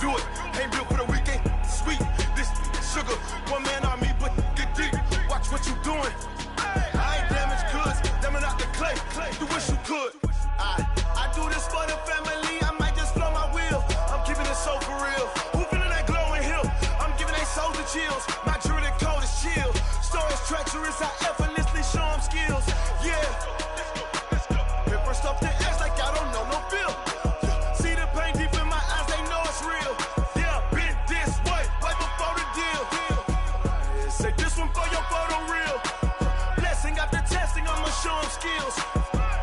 do it. Ain't built for the weekend. Sweet, this sugar. One man army, but get deep. Watch what you doing. I ain't damaged goods. Damn it out the clay. You wish you could. I do this for the family. I might just blow my wheel. I'm keeping it so for real. Who feeling that glowing hill? I'm giving they souls the chills. My jewelry cold is chill. Stories treacherous. I effortlessly show them skills. Yeah. Paper stuff the edge like I don't know no feel. See the pain deep in my eyes, they know it's real. Yeah, been this way, right before the deal. Say this one for your photo real. Blessing after testing, I'ma show them skills.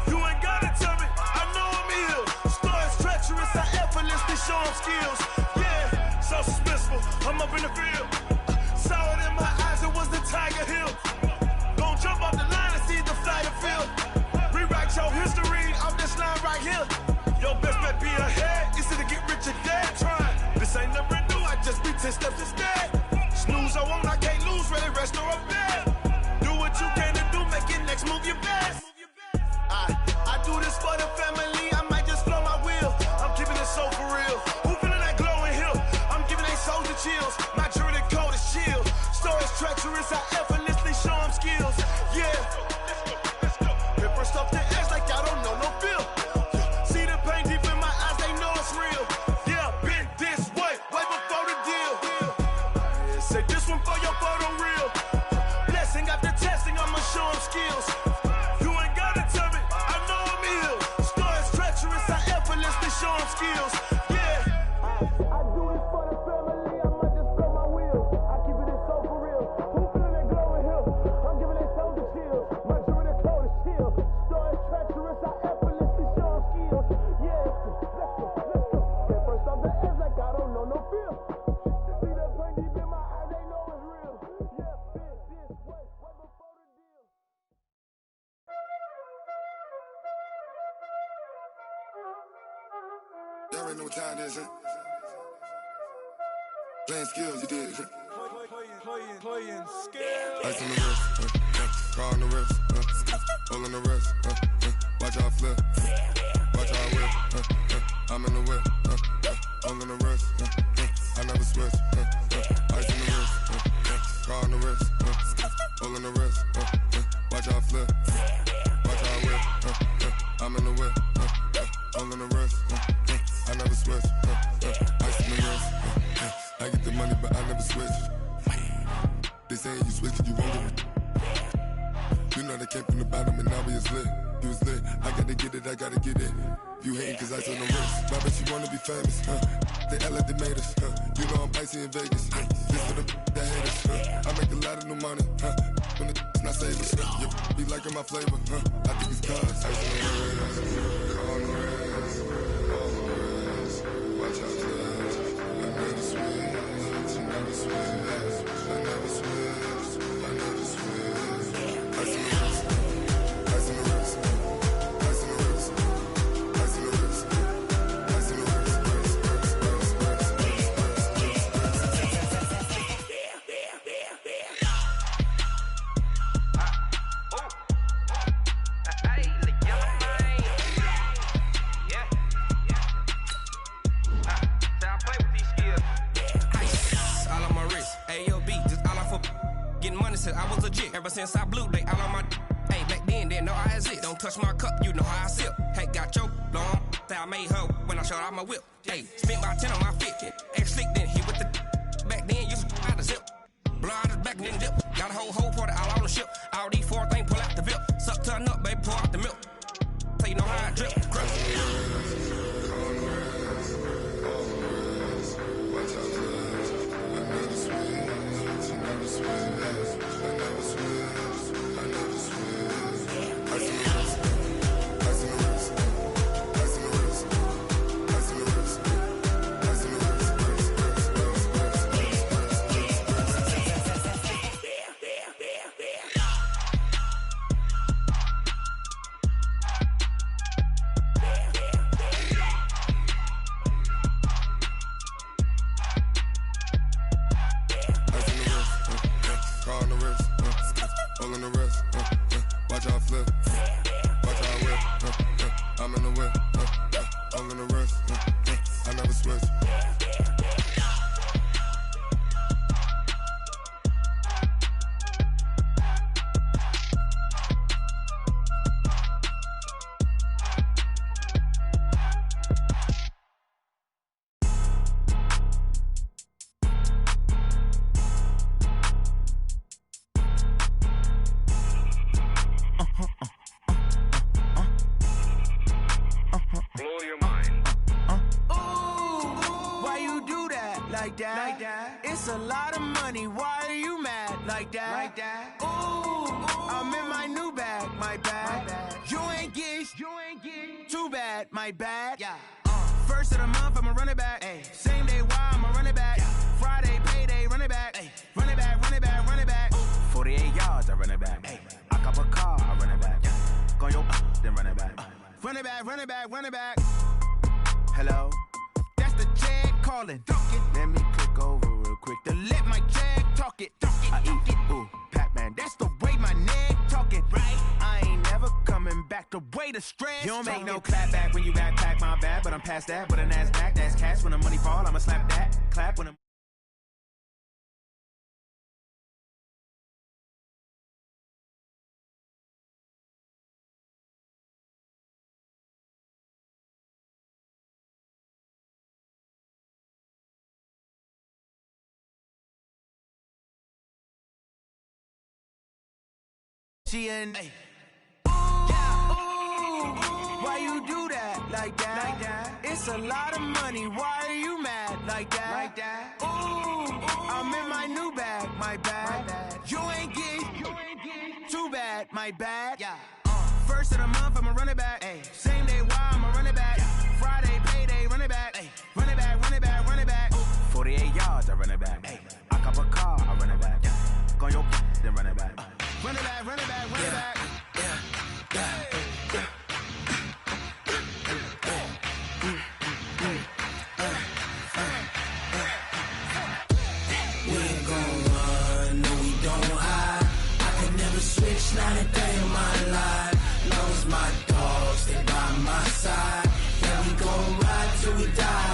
You ain't gotta tell me, I know I'm ill. Stories treacherous, I effortlessly show them skills. Yeah, so suspenseful, I'm up in the field. Saw it in my eyes, it was the Tiger Hill. Gon' jump off the line and see the flight of field. Rewrite your history off this line right here. Your best bet be ahead, easy to get rich or dead trying. This ain't never new, I just be 10 steps instead. Snooze I won't, I can't lose, ready, rest or I'm dead. Do what you can to do, make your next move your best. I do this for the family, I might just blow my wheel. I'm keeping it so for real. Who feeling that glowing hill? I'm giving they souls the chills. My jewelry cold is chill. Stories treacherous, I effortlessly show them skills. Yeah. Paper stuff the edge like I don't know no feel. See the pain deep in my eyes, they know it's real. Yeah, been this way, way before the deal. Say this one for your photo real. Blessing after testing, I'ma show them skills. You ain't gotta tell me, I know I'm ill. Stories treacherous, I effortlessly show them skills. Yeah. I do this for the family, I might just blow my wheel. I keep it so for real. Who feeling that glowing hill? I'm giving they souls the chills. My jewelry cold is chill. Stories treacherous, I effortlessly show them skills. Yeah, let's go. Get first off the edge like I don't know no feel. See the pain deep in my eyes, they know it's real. Yeah, been this way, way before the deal. Y'all already know what time it is, huh? Playing skills, you did, huh? Playing skills. Ice on the wrist, car on the wrist, hole on the wrist, watch how I flip, watch how I whip, I'm in the whip, hole on the wrist, I never switch, ice on the wrist, car on the wrist, hole on the wrist, watch how I flip, watch how I whip, I'm in the whip, hole on the wrist, I never switch, ice on the wrist, I get the money but I never switch. They saying you switch cause you won't get it. You know they came from the bottom and now we is lit. You was lit, I gotta get it, I gotta get it. You hating cause ice on the wrist. I bet you wanna be famous, They act like they made us, You know I'm icy in Vegas, This for the that hate us, I make a lot of new money, When the not save us, You be liking my flavor, I think it's cause ice on the wrist, on the wrist, on the wrist. Watch out for this, I never switch, I never switch. I never switch, I never switch. Ice in the wrist, ice in the wrist, ice in the wrist, ice in the wrist, ice in the wrist, Hey, the yellow man. Yeah. So I play with these skills. Ice all on my wrist. AOB, just all off of getting money since I was legit. Ever since I blew, they all on my. Hey, back then, didn't know I exist. Don't touch my cup, you know how I sip. Hey, got your long. Say I made her when I showed out my whip. Hey, spent my 10 on my fit. Ex slick, then hit with the. Back then, used to out the zip. Blow out his back and then dip. Got a whole party all on the ship. All these 4 things pull out the VIP. Suck turn up, baby, pour out the milk. So you know how I drip. Grip. Like that. It's a lot of money. Why are you mad like that? Ooh, I'm in my new bag, my bad. You ain't get too bad, my bad. Yeah. First of the month, I'ma run it back. Ay. Same day, why I'ma run it back. Friday, payday, run it back. Ay. Run it back, run it back, run it back. 48 yards, I run it back. Ay. I cop a car, I run it back. Go your then run it back. Run it back, run it back, run it back. Hello? That's the jag calling. Let me click over real quick to let my jag talk it. I eat it, ooh, Pac-Man. That's the way my neck talking, right? I ain't never coming back the way the stress. You don't make no clap back when you backpack, my bad. But I'm past that, but an ass back, that's cash. When the money fall, I'ma slap that. Clap when the she and hey. Why you do that like that? It's a lot of money. Why are you mad like that? Ooh, I'm in my new bag, my bad. You ain't get too bad, my bad. Yeah. First of the month, I'ma run it back. Ay. Same day, why I'ma run it back. Friday, payday, run it back. Ay. Run it back, run it back, run it back. 48 yards, I run it back. Ay. I cop a car, I run it back. Go your then run it back. Run it back, run it back, run it back. We ain't gon' run, no we don't hide. I could never switch, not a day in my life. Long as my dogs stay by my side. Yeah, we gon' ride till we die.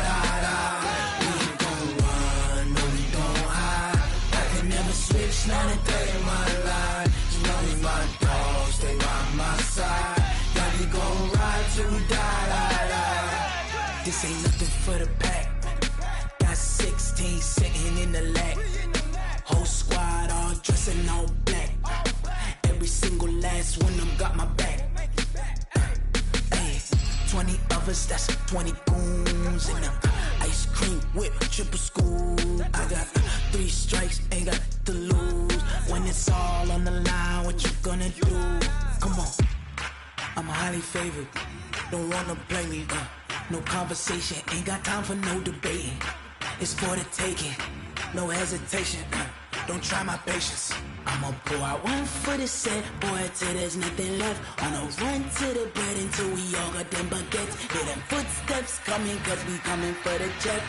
We ain't gon' run, no we don't hide. I could never switch, not a day in my life. As long as my dogs stay by my side. Yeah, we gon' ride till we die. This ain't nothing for the pack. Got 16 sitting in the lap. Whole squad all dressing all black. Every single last one of them got my back. Ay, 20 of us, that's 20 goons in them. Ice cream whip, triple scoop. I got 3 strikes, ain't got to lose. When it's all on the line, what you gonna do? Come on, I'm highly favored. Don't wanna play me, no conversation, ain't got time for no debating. It's for the taking, no hesitation. Don't try my patience. I'ma pour out one for the set, boy, till there's nothing left. On a run to the bread until we all got them baguettes. Hear them footsteps coming, cause we coming for the jet.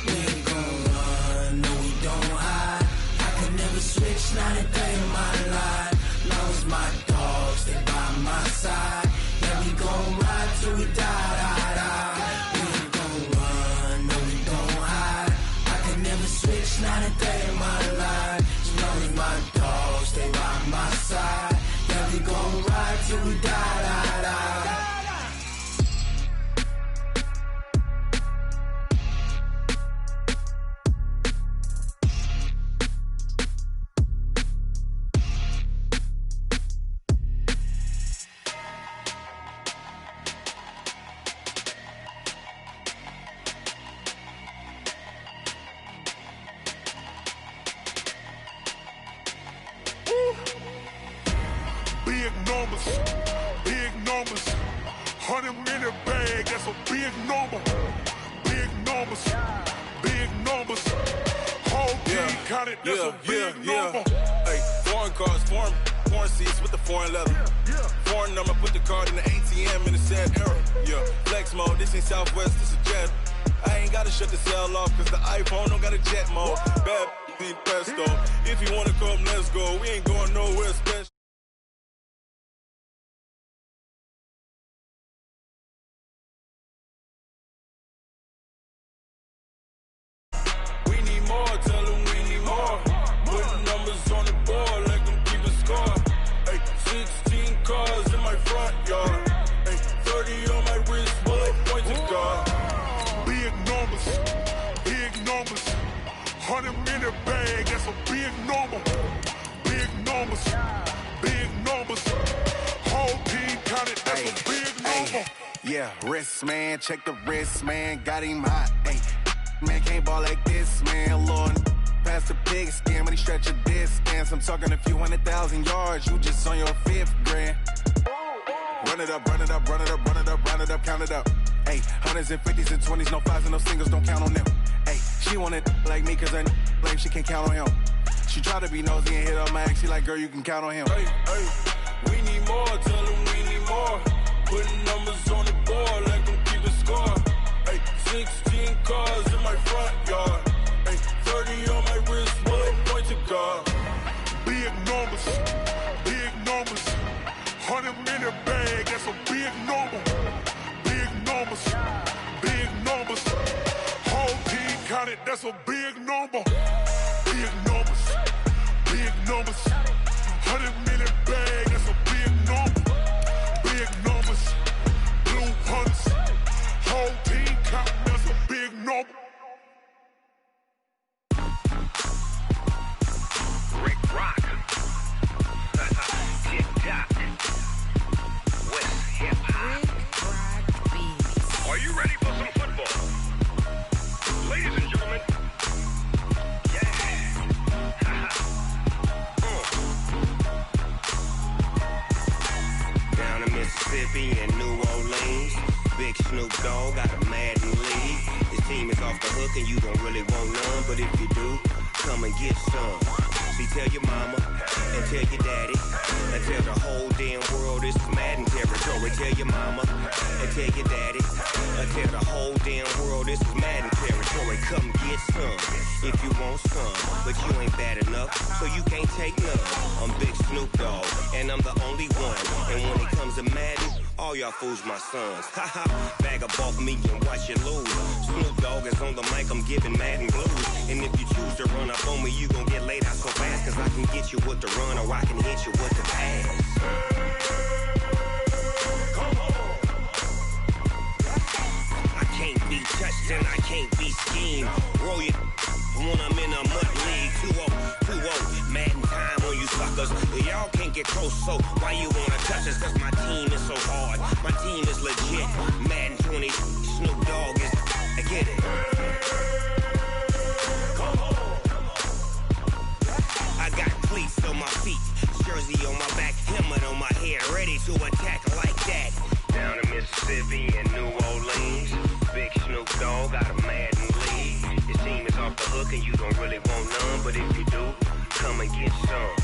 We ain't gon' run, no we don't hide. I could never switch, not a day in my life. Long as my dogs stay by my side. Yeah, we gon' ride till we die. We ain't gon' run, no we don't hide. I could never switch, not a day in my life. As long as my dogs stay by my side. Yeah, we gon' ride till we die. Big numbers, 100 in a bag, that's a big number. Big numbers, big numbers. Whole team counted, that's a big number. Hey, foreign cars, foreign seats with the foreign leather. Foreign number, put the card in the ATM in the sad era. Yeah, flex mode, this ain't Southwest, this a jet. I ain't gotta shut the cell off, cause the iPhone don't got a jet mode. Bad pesto. If you wanna come, let's go. We ain't going nowhere special. Wrist, man, check the wrist, man, got him hot. Ay, man, can't ball like this, man, Lord. Past the pig skin, but he stretch a distance. I'm talking a few 100,000 yards, you just on your 5th grand. Run it up, run it up, run it up, run it up, run it up, count it up. Ay, hundreds and 50s and 20s, no 5s and no singles, don't count on them. Ay, she want it like me, cause her blame she can't count on him. She try to be nosy and hit up my ex, she like, girl, you can count on him. Hey, hey, we need more, tell them we need more. Putting numbers on the board, like them keep a score. Hey, 16 cars in my front yard. Hey, 30 on my wrist, one point to guard. Big numbers, 100 minute bag, that's a big number. Big numbers, whole team counted, that's a big number. Big numbers, 100 minute bag, that's a big number. Big numbers, blue hunters, whole team counting, that's a big number. Rick Rock. TikTok. West Hip Hop. Are you ready for some football? Ladies and gentlemen. Yeah. Down in Mississippi and New Orleans, Big Snoop Dogg got a Madden league. His team is off the hook and you don't really want none, but if you do, come and get some. See, tell your mama and tell your daddy and tell the whole damn world this is Madden territory. Tell your mama and tell your daddy and tell the whole damn world this is Madden territory. Come get some if you want some, but you ain't bad enough, so you can't take none. I'm Big Snoop Dogg and I'm the only one. And when it comes to Madden, all y'all fools my sons. Haha, bag up off me and watch you lose. Snoop Dogg is on the mic, I'm giving Madden blues. And if you choose to run up on me, you gon' get laid out so fast, cause I can get you with the run or I can hit you with the pass. Come on. I can't be touched and I can't be schemed. Roll it when I'm in a mud league. 2-0, Madden time on you suckers. Y'all can't get close, so why you wanna touch us? Cause my team is so hard, my team is legit. Madden 20, Snoop Dogg is, I get it. Come on. I got cleats on my feet, jersey on my back, helmet on my head, ready to attack like that. Down in Mississippi and New Orleans, Big Snoop Dogg got a Madden league. His team is off the hook and you don't really want none, but if you do, come and get some.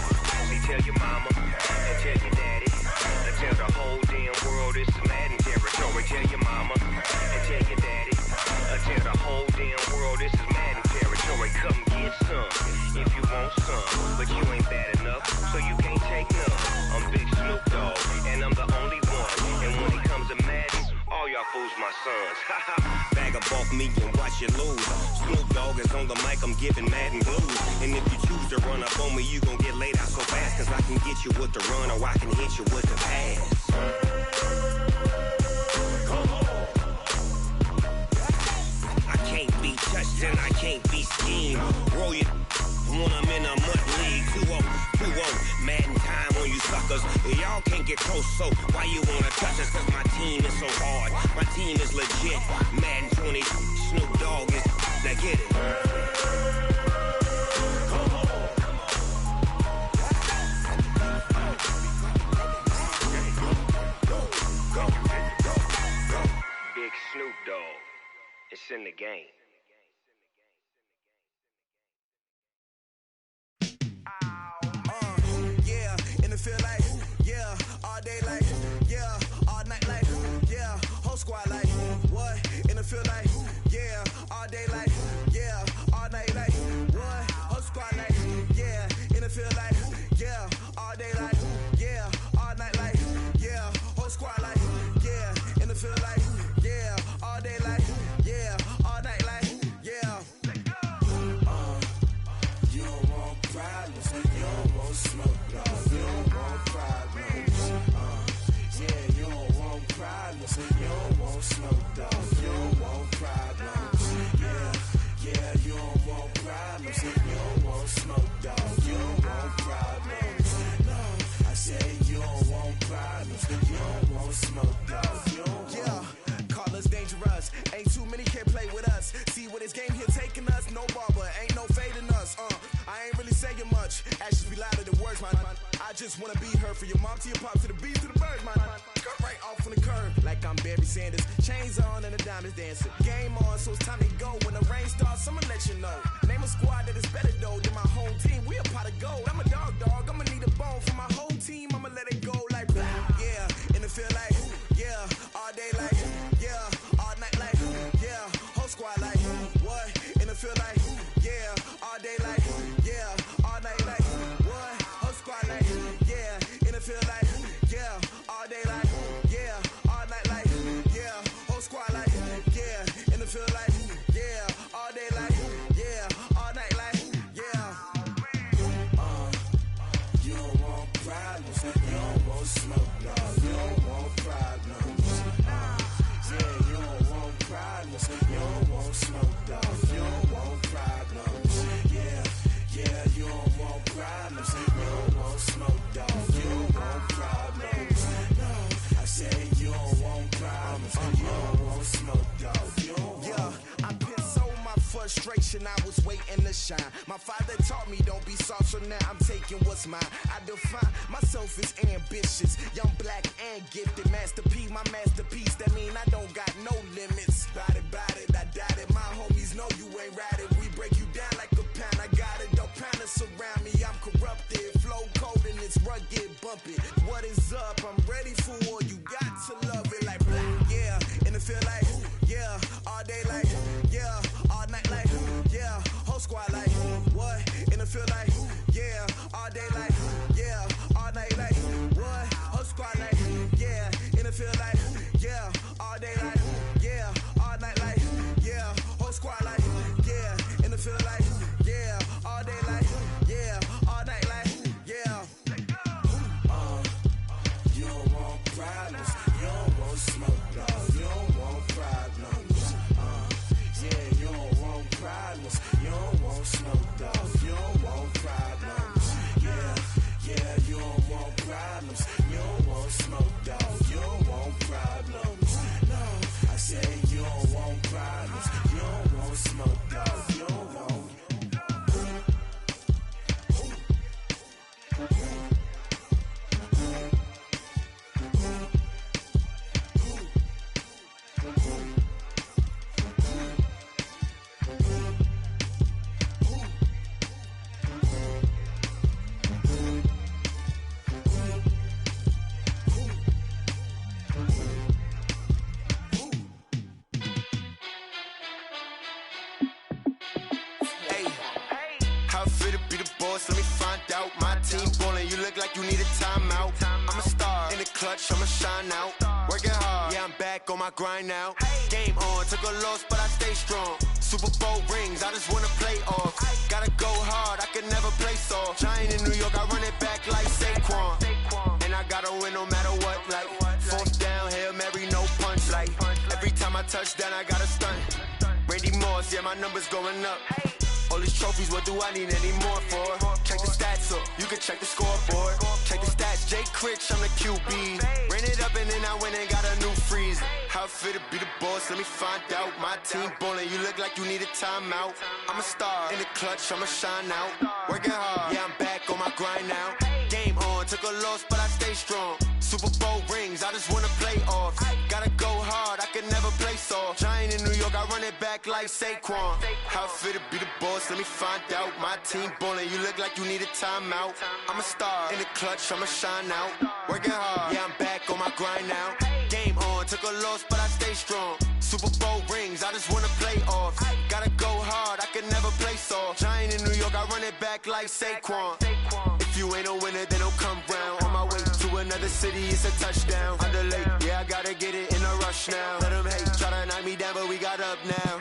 See, tell your mama and tell your daddy and tell the whole damn world this is Madden territory. Tell your mama and tell your daddy and tell the whole damn world this is Madden territory. Come get some if you want some, but you ain't bad enough, so you can't take none. I'm Big Snoop Dogg and I'm the only one. And when it comes to Madden, all y'all fools my sons. Bag up off me and watch you lose. Snoop Dogg is on the mic, I'm giving Madden blues. And if you choose to run up on me, you gon' get laid out so fast, cause I can get you with the run or I can hit you with the pass. Come on. I can't be touched and I can't be schemed. Roll it when I'm in a mud league. 2-0, Madden time on you suckers. Y'all can't get close, so why you wanna touch us? Cause my team is so hard, my team is legit. Madden 20, Snoop Dogg is, now get it. Come on. Go. Big Snoop Dogg, it's in the game. Feel like, yeah, all day like, yeah, all night like, yeah, whole squad like, what? In the feel like, yeah, all day like, yeah, all night like, what? Whole squad like, yeah, in the feel like, yeah, all day like, yeah, all night like, yeah, whole squad like, yeah, in the feel like, yeah, all day like, yeah, all night like, yeah. You don't want problems, you don't want smoke, no. You don't want problems, yeah, you don't want problems, you don't want smoke. Ain't too many can play with us. See where this game here taking us? No barber, ain't no fading us. I ain't really saying much. Actions be louder than words, man. I just wanna be heard. For your mom to your pop to the beat to the birds, man. Cut right off on the curb like I'm Barry Sanders. Chains on and the diamonds dancing. Game on, so it's time to go. When the rain starts, I'ma let you know. Name a squad that is better though than my home team. We a pot of gold. I'm a dog. I'ma need a bone for my whole team. I'ma let it go like blah. Yeah, and it feel like yeah, all day like yeah, all night like yeah, whole squad like what? And it feel like yeah, all day like yeah, all night like what? Whole squad like yeah, and it feel like yeah, all day like yeah, all night like yeah, whole squad like yeah, and it feel like yeah, all day like yeah, all night like yeah. You don't want problems, you don't want smoke, no, you don't want problems. Yeah, you don't want problems, you don't want smoke, dog, you don't want problems. Yeah, you don't want problems, you don't want smoke, dog, you don't want problems. No, I said you don't want problems, you don't want smoke, dog, you don't want. Yeah, I pissed so my frustration, I was waiting to shine. My father taught me don't be soft, so now I'm taking what's mine. I define myself as ambitious, young, black, and gifted. Master P, my masterpiece, that mean I don't got no limits. Bout it, I doubt it. My homies know you ain't ratted. We break you down like a pound. I got it, don't pound us around me. I'm corrupted, flow cold and it's rugged, bumpy. What is up? I'm ready for war. You got to love it like black, yeah. And it feel like yeah, all day like yeah, all night like yeah, whole squad like what? And it feel like yeah, all day like yeah, all night like what? Whole squad like yeah, and it feel like yeah, all day like yeah, all night like yeah, whole squad like yeah, and it feel like yeah, all day like yeah, all night like yeah. You don't want problems, you don't want smoke, dog, you don't want problems. Yeah, you don't want problems, you don't want smoke, dog, you don't want problems. Yeah, you don't want problems, you don't want smoke, dog, you don't want problems. No, I say you don't want problems, you don't want smoke, dog, you don't want. Let me find out. My team ballin', you look like you need a timeout. I'm a star in the clutch, I'ma shine out. Working hard, yeah, I'm back on my grind now. Game on, took a loss, but I stay strong. Super Bowl rings, I just wanna play off. Gotta go hard, I can never play soft. Giant in New York, I run it back like Saquon. And I gotta win no matter what, like fourth down, Hail Mary, no punch. Like every time I touch down, I gotta stunt. Randy Moss, yeah, my numbers going up. All these trophies, what do I need any more for? Check the stats up, you can check the scoreboard. Check the stats, Jake Critch, I'm the QB. Ran it up and then I went and got a new freeze. How it fit to be the boss, let me find out. My team ballin', you look like you need a timeout. I'm a star in the clutch, I'ma shine out. Working hard, yeah, I'm back on my grind now. Game on, took a loss, but I stay strong. Super Bowl rings, I just wanna play off. Gotta go hard, I can never play soft. Giant in New York, I run it back like Saquon. How it fit to be the boss, let me find out. My team ballin', you look like you need a timeout. I'm a star in the clutch, I'ma shine out. Working hard, yeah, I'm back on my grind now. Game on, took a loss, but I stay strong. Super Bowl rings, I just wanna play off. Gotta go hard, I can never play soft. Giant in New York, I run it back like Saquon. If you ain't a winner, then don't come round. On my way to another city, it's a touchdown. Underlay, yeah, I gotta get it in a rush now. Let them hate, try to knock me down, but we got up now.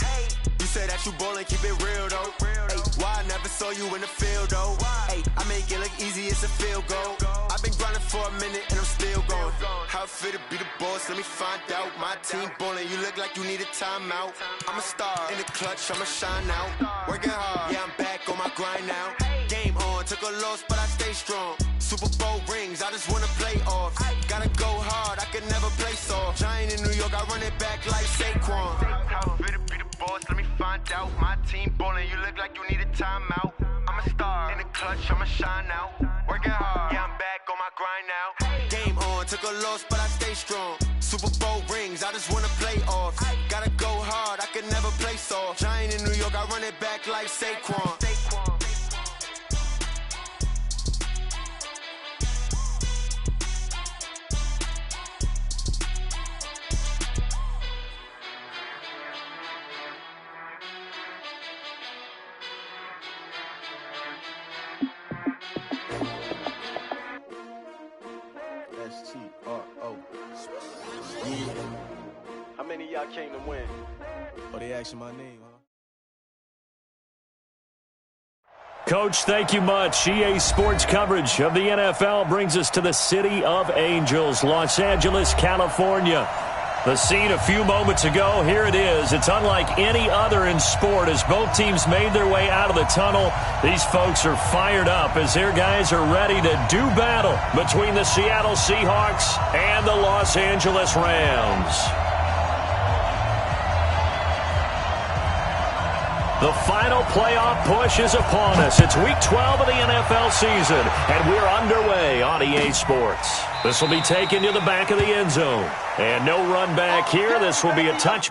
You say that you ballin', keep it real though. Ay, why I never saw you in the field though? Ay, I make it look easy, it's a field goal. I've been grinding for a minute and I'm still going. How it fit to be the boss, let me find out. My team ballin', you look like you need a timeout. I'm a star in the clutch, I'ma shine out. Working hard, yeah, I'm back on my grind now. Game on, took a loss, but I stay strong. Super Bowl rings, I just wanna play off. Gotta go hard, I can never play soft. Giant in New York, I run it back like Saquon. find out. My team ballin', you look like you need a timeout. I'm a star in the clutch, I'ma shine out. Working hard, yeah, I'm back on my grind now. Game on, took a loss, but I stay strong. Super Bowl rings, I just wanna play off. Gotta go hard, I can never play soft. Giant in New York, I run it back like Saquon. S-T-R-O. How many of y'all came to win? Oh, they asking my name, huh? Coach, thank you much. EA Sports coverage of the NFL brings us to the City of Angels, Los Angeles, California. The scene a few moments ago, here it is. It's unlike any other in sport as both teams made their way out of the tunnel. These folks are fired up as their guys are ready to do battle between the Seattle Seahawks and the Los Angeles Rams. The final playoff push is upon us. It's Week 12 of the NFL season, and we're underway on EA Sports. This will be taken to the back of the end zone. And no run back here. This will be a touch.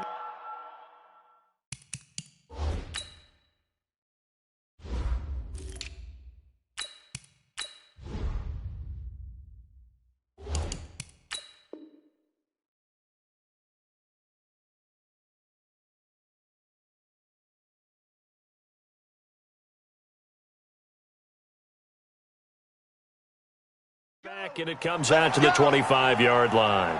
Back, and it comes out to the 25-yard line.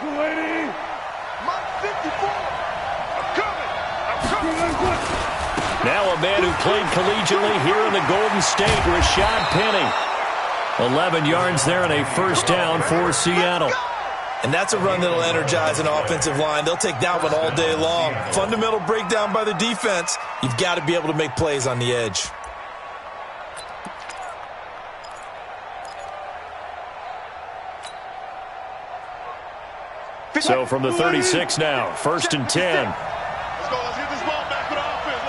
Lady, my 54. I'm coming. Now a man who played collegiately here in the Golden State, Rashad Penny. 11 yards there and a first down for Seattle. And that's a run that'll energize an offensive line. They'll take that one all day long. Fundamental breakdown by the defense. You've got to be able to make plays on the edge. So from the 36 now, 1st and 10. Let's go. Let's get this ball back for the offense.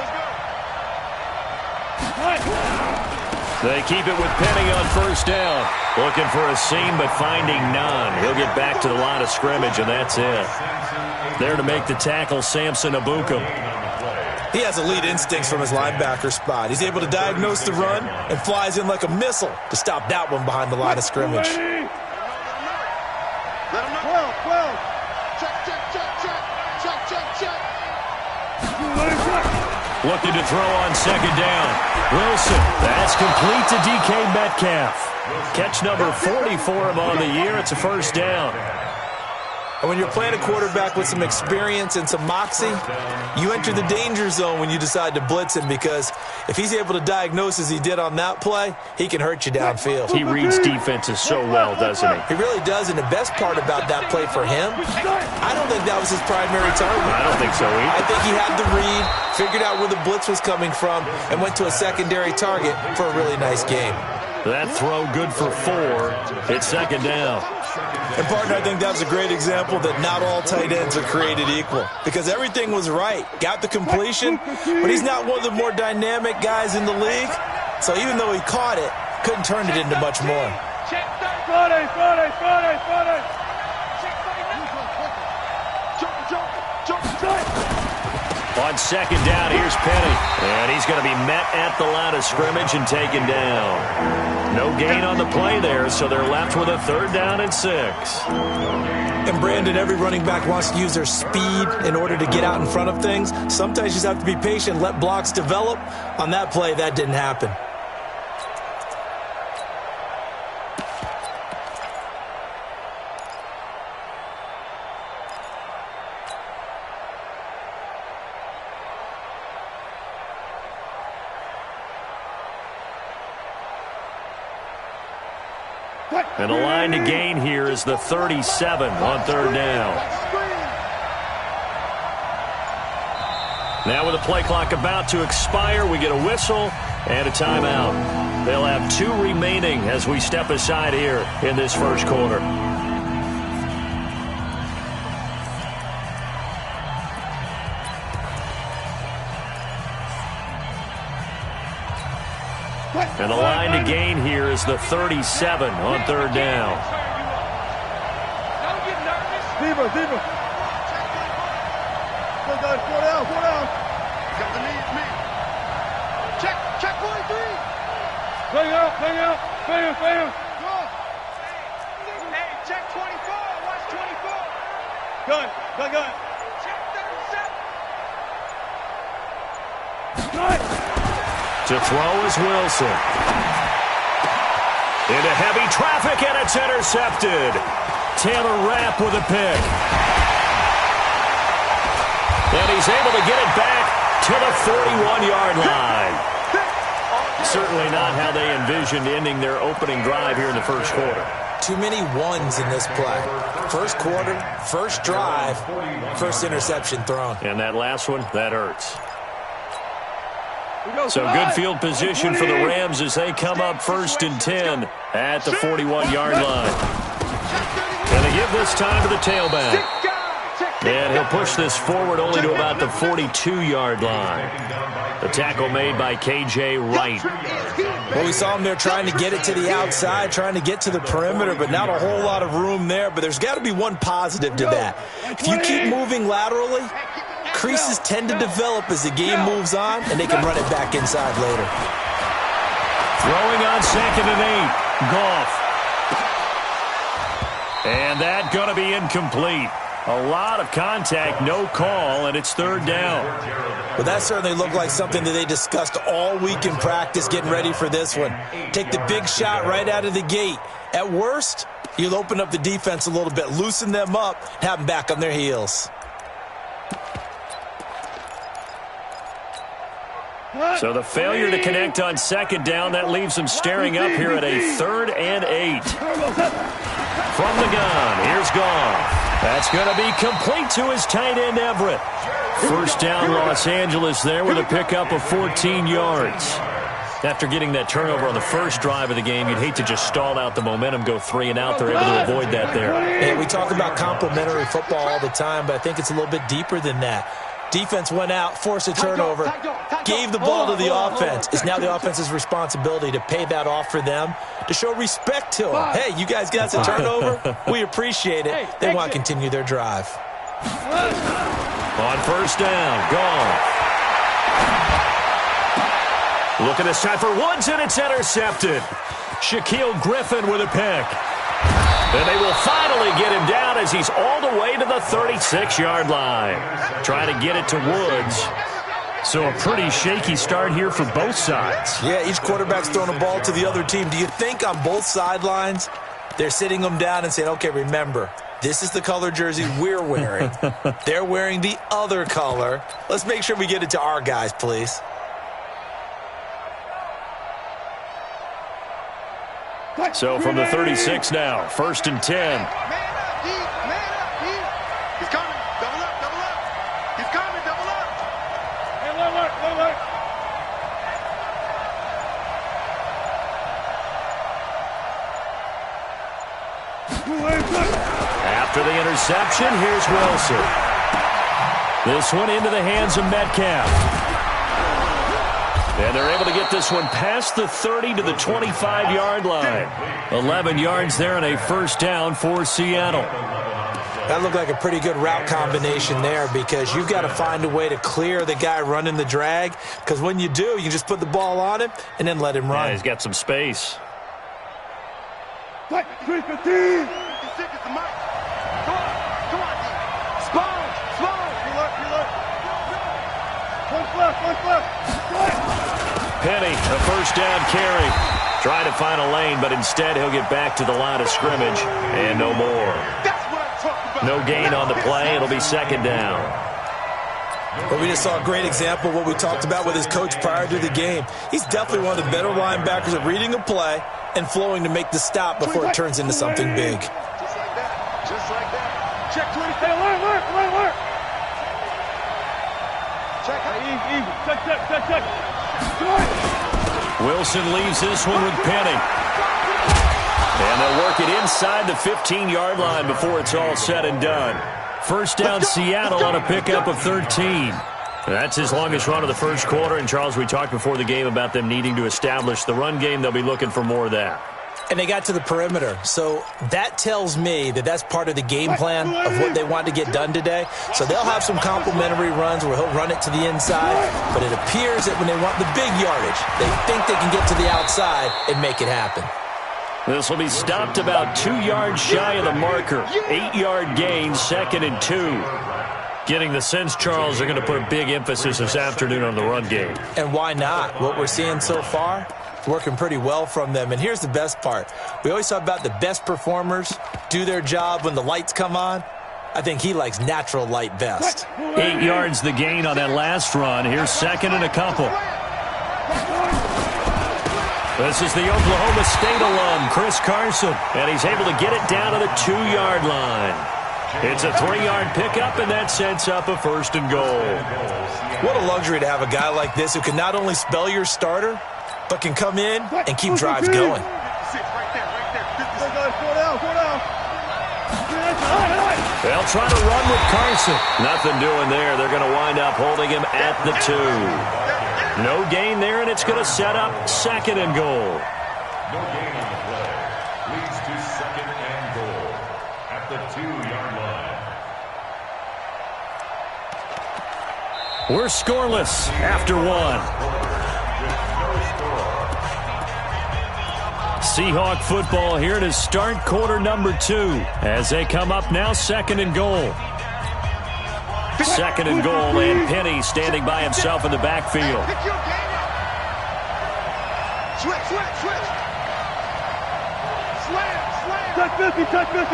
Let's go. They keep it with Penny on first down. Looking for a seam, but finding none. He'll get back to the line of scrimmage, and that's it. There to make the tackle, Samson Ebukam. He has elite instincts from his linebacker spot. He's able to diagnose the run and flies in like a missile to stop that one behind the line of scrimmage. Let him know. 12. Looking to throw on second down. Wilson, that's complete to DK Metcalf. Catch number 44 of on the year. It's a first down. And when you're playing a quarterback with some experience and some moxie, you enter the danger zone when you decide to blitz him, because if he's able to diagnose as he did on that play, he can hurt you downfield. He reads defenses so well, doesn't he? He really does, and the best part about that play for him, I don't think that was his primary target. I don't think so either. I think he had the read, figured out where the blitz was coming from, and went to a secondary target for a really nice game. That throw good for 4. It's second down. And, partner, I think that was a great example that not all tight ends are created equal, because everything was right. Got the completion, but he's not one of the more dynamic guys in the league. So even though he caught it, couldn't turn it into much more. On second down, here's Penny. And he's going to be met at the line of scrimmage and taken down. No gain on the play there, so they're left with a 3rd down and 6. And, Brandon, every running back wants to use their speed in order to get out in front of things. Sometimes you just have to be patient, let blocks develop. On that play, that didn't happen. And the line to gain here is the 37 on 3rd down. Now with the play clock about to expire, we get a whistle and a timeout. They'll have 2 remaining as we step aside here in this first quarter. And the line to gain here is the 37 on 3rd down. Don't get nervous. Deeper. Go, guys. 4 down. Got the lead, me. Check 43. Bang out. Bam. Go on. Hey, check 24. Watch 24. Gun. Check 37. Nice. To throw is Wilson. Into heavy traffic, and it's intercepted. Taylor Rapp with a pick. And he's able to get it back to the 41-yard line. Certainly not how they envisioned ending their opening drive here in the first quarter. Too many ones in this play. First quarter, first drive, first interception thrown. And that last one, that hurts. So good field position for the Rams as they come up 1st and 10 at the 41-yard line. And they give this time to the tailback. And he'll push this forward only to about the 42-yard line. The tackle made by K.J. Wright. Well, we saw him there trying to get it to the outside, trying to get to the perimeter, but not a whole lot of room there. But there's got to be one positive to that. If you keep moving laterally, creases tend to develop as the game moves on, and they can run it back inside later. Throwing on 2nd and 8. Goff. And that going to be incomplete. A lot of contact, no call, and it's 3rd down. Well, that certainly looked like something that they discussed all week in practice getting ready for this one. Take the big shot right out of the gate. At worst, you'll open up the defense a little bit, loosen them up, have them back on their heels. So the failure to connect on 2nd down, that leaves them staring up here at a 3rd and 8. From the gun, here's Goff. That's going to be complete to his tight end, Everett. First down, Los Angeles there with a pickup of 14 yards. After getting that turnover on the first drive of the game, you'd hate to just stall out the momentum, go 3 and out. They're able to avoid that there. Hey, we talk about complementary football all the time, but I think it's a little bit deeper than that. Defense went out, forced a turnover, gave the ball to the offense. It's now the offense's responsibility to pay that off for them, to show respect to them. Hey, you guys got the turnover? We appreciate it. They want to continue their drive. On 1st down, Goff. Looking this time for Woods, and it's intercepted. Shaquille Griffin with a pick. And they will finally get him down as he's all the way to the 36-yard line. Trying to get it to Woods. So a pretty shaky start here for both sides. Yeah, each quarterback's throwing a ball to the other team. Do you think on both sidelines they're sitting them down and saying, okay, remember, this is the color jersey we're wearing. They're wearing the other color. Let's make sure we get it to our guys, please. So from the 36 now, 1st and 10. Man up, D. He's coming. Double up. He's coming, double up. Hey, look. After the interception, here's Wilson. This one into the hands of Metcalf. And they're able to get this one past the 30 to the 25-yard line. 11 yards there and a 1st down for Seattle. That looked like a pretty good route combination there because you've got to find a way to clear the guy running the drag, because when you do, you just put the ball on him and then let him run. Yeah, he's got some space. 315. Come on, Spawn. One left. Penny, a 1st down carry. Trying to find a lane, but instead he'll get back to the line of scrimmage and no more. No gain on the play. It'll be 2nd down. But we just saw a great example of what we talked about with his coach prior to the game. He's definitely one of the better linebackers at reading a play and flowing to make the stop before it turns into something big. Just like that. Check 20. Hey, alert. Check. Wilson leaves this one with Penny. And they'll work it inside the 15-yard line before it's all said and done. First down, Seattle on a pickup of 13. That's his longest run of the first quarter. And, Charles, we talked before the game about them needing to establish the run game. They'll be looking for more of that. And they got to the perimeter. So that tells me that that's part of the game plan of what they want to get done today. So they'll have some complimentary runs where he'll run it to the inside. But it appears that when they want the big yardage, they think they can get to the outside and make it happen. This will be stopped about 2 yards shy of the marker. 8-yard gain, 2nd and 2. Getting the sense, Charles, they're going to put a big emphasis this afternoon on the run game. And why not? What we're seeing so far, working pretty well from them. And here's the best part. We always talk about the best performers do their job when the lights come on. I think he likes natural light best. 8 yards the gain on that last run. Here's 2nd and a couple. This is the Oklahoma State alum, Chris Carson, and he's able to get it down to the 2-yard line. It's a 3-yard pickup, and that sets up a 1st and goal. What a luxury to have a guy like this who can not only spell your starter, but can come in and keep drives going. They'll try to run with Carson. Nothing doing there. They're going to wind up holding him at the 2. No gain there, and it's going to set up 2nd and goal. No gain on the play. Leads to 2nd and goal at the 2-yard line. We're scoreless after 1. Seahawk football here to start quarter number 2 as they come up now 2nd and goal. 2nd and goal, and Penny standing by himself in the backfield. Switch. Touch 50. Check 99.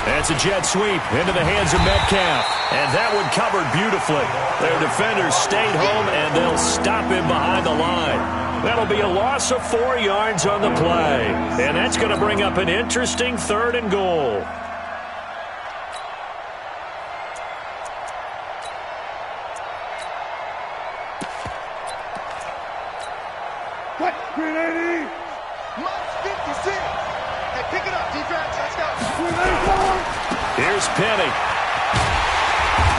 That's a jet sweep into the hands of Metcalf. And that one covered beautifully. Their defenders stayed home, and they'll stop him behind the line. That'll be a loss of 4 yards on the play. And that's going to bring up an interesting 3rd and goal. What? 380. Minus 56. Hey, pick it up, defense. Let's go. Here's Penny.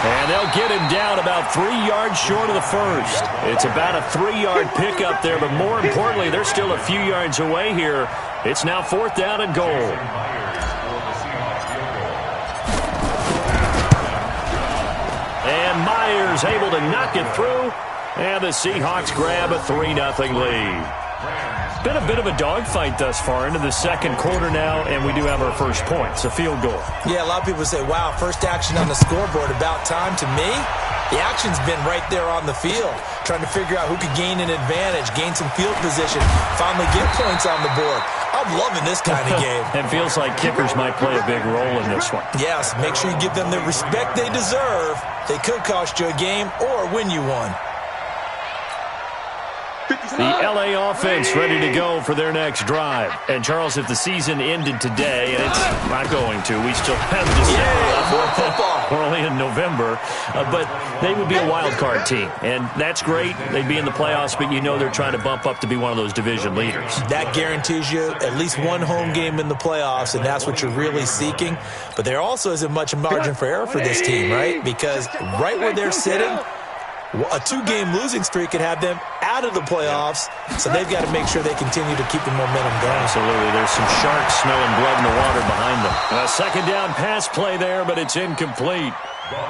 And they'll get him down about 3 yards short of the first. It's about a 3-yard pickup there, but more importantly, they're still a few yards away here. It's now 4th down and goal. And Myers able to knock it through, and the Seahawks grab a 3-0 lead. Been a bit of a dogfight thus far into the 2nd quarter now, and we do have our first point. It's a field goal. Yeah, a lot of people say, wow, first action on the scoreboard, about time. To me, the action's been right there on the field, trying to figure out who could gain an advantage, gain some field position, finally get points on the board. I'm loving this kind of game. It feels like kickers might play a big role in this one. Yes, make sure you give them the respect they deserve. They could cost you a game or win you one. The L.A. offense ready to go for their next drive. And, Charles, if the season ended today, and it's not going to, we still have December. We're only in November. But they would be a wild card team. And that's great. They'd be in the playoffs, but you know they're trying to bump up to be one of those division leaders. That guarantees you at least one home game in the playoffs, and that's what you're really seeking. But there also isn't much margin for error for this team, right? Because right where they're sitting, a 2-game losing streak could have them out of the playoffs, so they've got to make sure they continue to keep the momentum going. Absolutely. There's some sharks smelling blood in the water behind them. A 2nd down pass play there, but it's incomplete.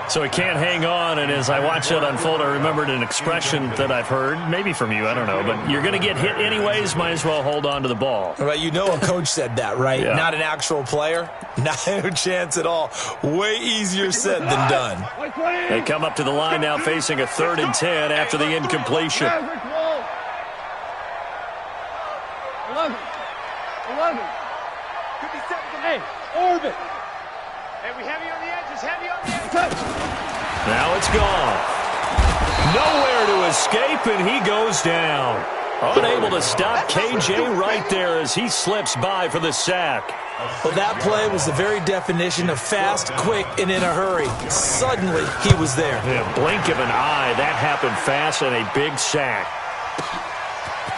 So he can't hang on, and as I watch it unfold, I remembered an expression that I've heard, maybe from you, I don't know, but you're going to get hit anyways, might as well hold on to the ball. Well, you know a coach said that, right? Yeah. Not an actual player? Not a chance at all. Way easier said than done. They come up to the line now facing a 3rd and 10 after the incompletion. 11. Hey, orbit. Hey, we heavy on the edges, heavy on the edges. Now it's gone. Nowhere to escape, and he goes down. Unable to stop KJ right there as he slips by for the sack. Well, that play was the very definition of fast, quick, and in a hurry. Suddenly, he was there. In a blink of an eye, that happened fast and a big sack.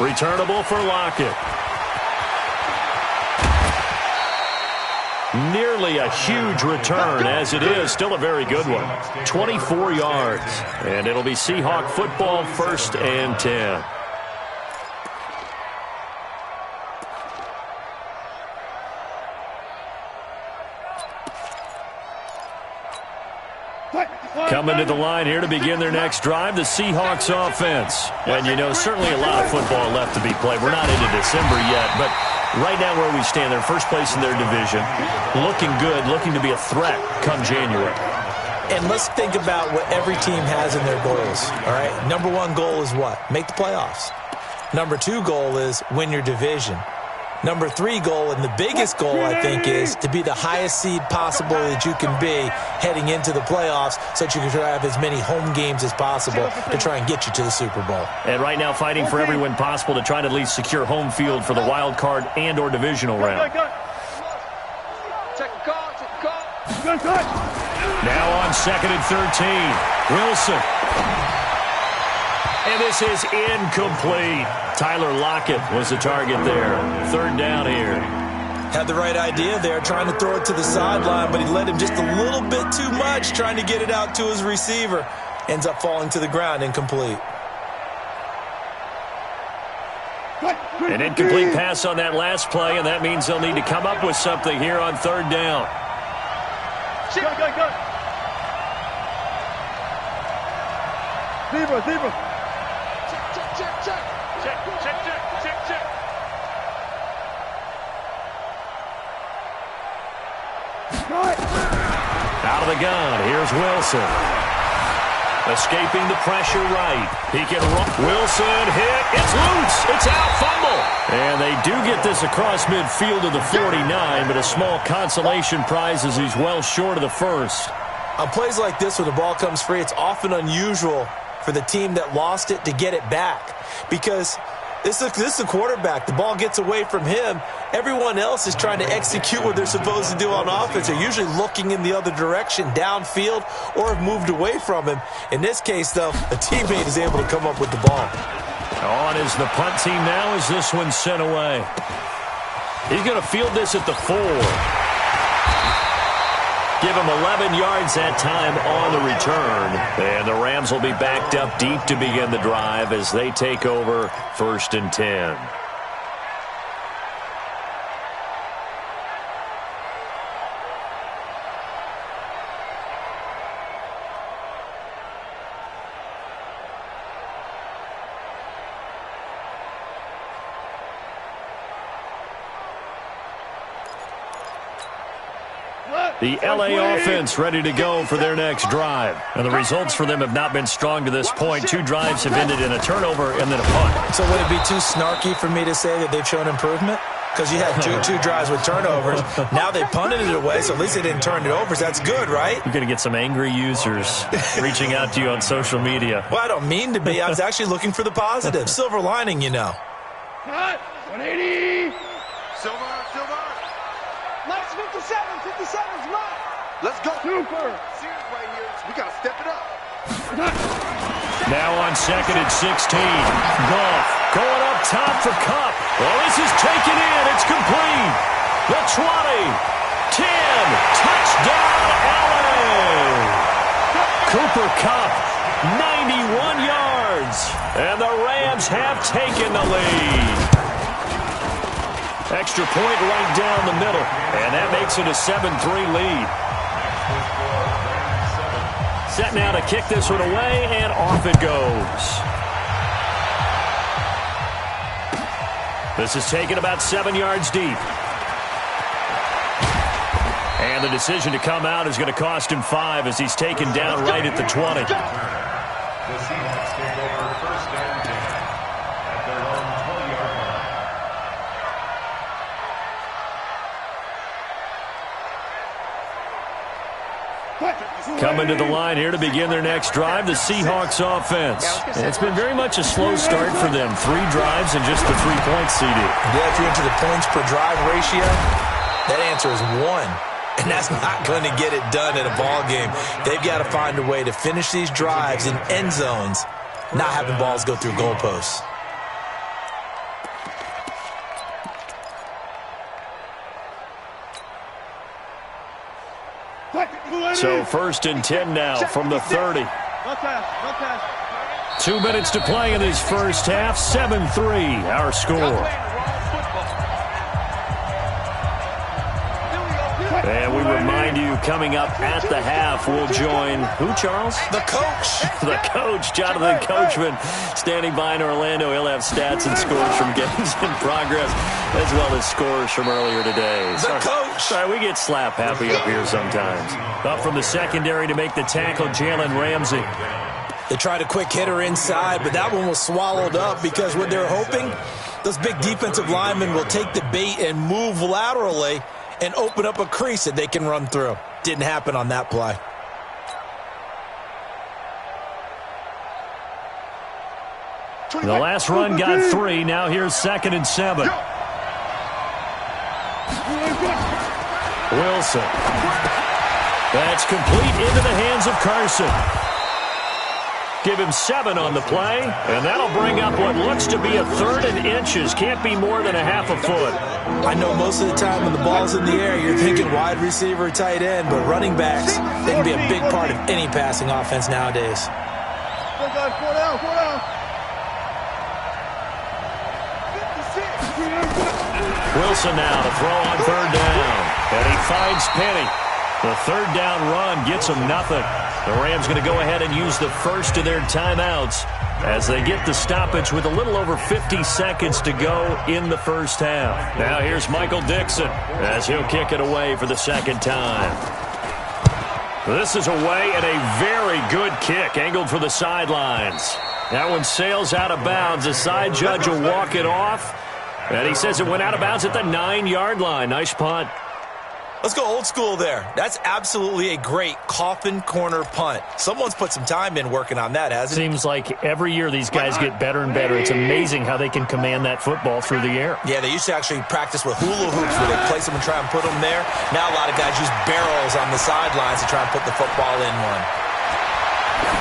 Returnable for Lockett. Nearly a huge return as it is. Still a very good one. 24 yards. And it'll be Seahawk football, 1st and 10. Coming to the line here to begin their next drive, the Seahawks offense. And, you know, certainly a lot of football left to be played. We're not into December yet, but right now where we stand, they're first place in their division. Looking good, looking to be a threat come January. And let's think about what every team has in their goals, all right? Number 1 goal is what? Make the playoffs. Number 2 goal is win your division. Number 3 goal, and the biggest goal, I think, is to be the highest seed possible that you can be heading into the playoffs so that you can have as many home games as possible to try and get you to the Super Bowl. And right now fighting for every win possible to try to at least secure home field for the wild card and or divisional round. Now on 2nd and 13. Wilson. And this is incomplete. Tyler Lockett was the target there. 3rd down here. Had the right idea there, trying to throw it to the sideline, but he let him just a little bit too much, trying to get it out to his receiver. Ends up falling to the ground, incomplete. An incomplete pass on that last play, and that means they'll need to come up with something here on 3rd down. Go. Zebra. Check. Out of the gun, here's Wilson. Escaping the pressure right. He can run. Wilson hit. It's loose. It's out. Fumble. And they do get this across midfield to the 49, but a small consolation prize as he's well short of the first. On plays like this where the ball comes free, it's often unusual for the team that lost it to get it back because this is a quarterback. The ball gets away from him. Everyone else is trying to execute what they're supposed to do on offense. They're usually looking in the other direction, downfield, or have moved away from him. In this case, though, a teammate is able to come up with the ball. On is the punt team now as this one's sent away. He's going to field this at the 4. Give him 11 yards that time on the return. And the Rams will be backed up deep to begin the drive as they take over 1st and 10. The L.A. offense ready to go for their next drive. And the results for them have not been strong to this point. 2 drives have ended in a turnover and then a punt. So would it be too snarky for me to say that they've shown improvement? Because you had two drives with turnovers. Now they punted it away, so at least they didn't turn it over. So that's good, right? You're going to get some angry users reaching out to you on social media. Well, I don't mean to be. I was actually looking for the positive. Silver lining, you know. Cut. 180. Silver. Nice 57's mine. Let's go. Super. Serious right here. We got to step it up. Now on 2nd and 16. Goff going up top for Kupp. Well, this is taken in. It's complete. The 20. 10. Touchdown, LA. Cooper Kupp, 91 yards. And the Rams have taken the lead. Extra point right down the middle. And that makes it a 7-3 lead. Set now to kick this one away, and off it goes. This is taken about 7 yards deep. And the decision to come out is going to cost him 5 as he's taken down right at the 20. The Seahawks take over 1st and 10 at their own 20-yard line. Coming to the line here to begin their next drive, the Seahawks offense. It's been very much a slow start for them. 3 drives and just the 3 points, CD. Yeah, if you're into the points per drive ratio, that answer is 1. And that's not going to get it done in a ball game. They've got to find a way to finish these drives in end zones, not having balls go through goalposts. So 1st and 10 now from the 30. 2 minutes to play in this first half. 7-3 our score. And we remind you, coming up at the half, we'll join who, Charles? The coach. The coach, Jonathan Coachman, standing by in Orlando. He'll have stats and scores from games in progress, as well as scores from earlier today. The coach. Sorry, we get slap happy up here sometimes. Up from the secondary to make the tackle, Jalen Ramsey. They tried a quick hitter inside, but that one was swallowed up because what they're hoping, those big defensive linemen will take the bait and move laterally and open up a crease that they can run through. Didn't happen on that play. The last run got 3. Now here's 2nd and 7. Wilson. That's complete into the hands of Carson. Give him 7 on the play, and that'll bring up what looks to be a 3rd and inches. Can't be more than a half a foot. I know most of the time when the ball's in the air, you're thinking wide receiver, tight end, but running backs, they can be a big part of any passing offense nowadays. Wilson now to throw on 3rd down, and he finds Penny. The 3rd down run gets him nothing. The Rams going to go ahead and use the first of their timeouts as they get the stoppage with a little over 50 seconds to go in the first half. Now here's Michael Dixon as he'll kick it away for the 2nd time. This is away and a very good kick, angled for the sidelines. That one sails out of bounds. The side judge will walk it off, and he says it went out of bounds at the 9-yard line. Nice punt. Let's go old school there. That's absolutely a great coffin corner punt. Someone's put some time in working on that, hasn't it? Seems like every year these guys get better and better. It's amazing how they can command that football through the air. Yeah, they used to actually practice with hula hoops where they place them and try and put them there. Now a lot of guys use barrels on the sidelines to try and put the football in one.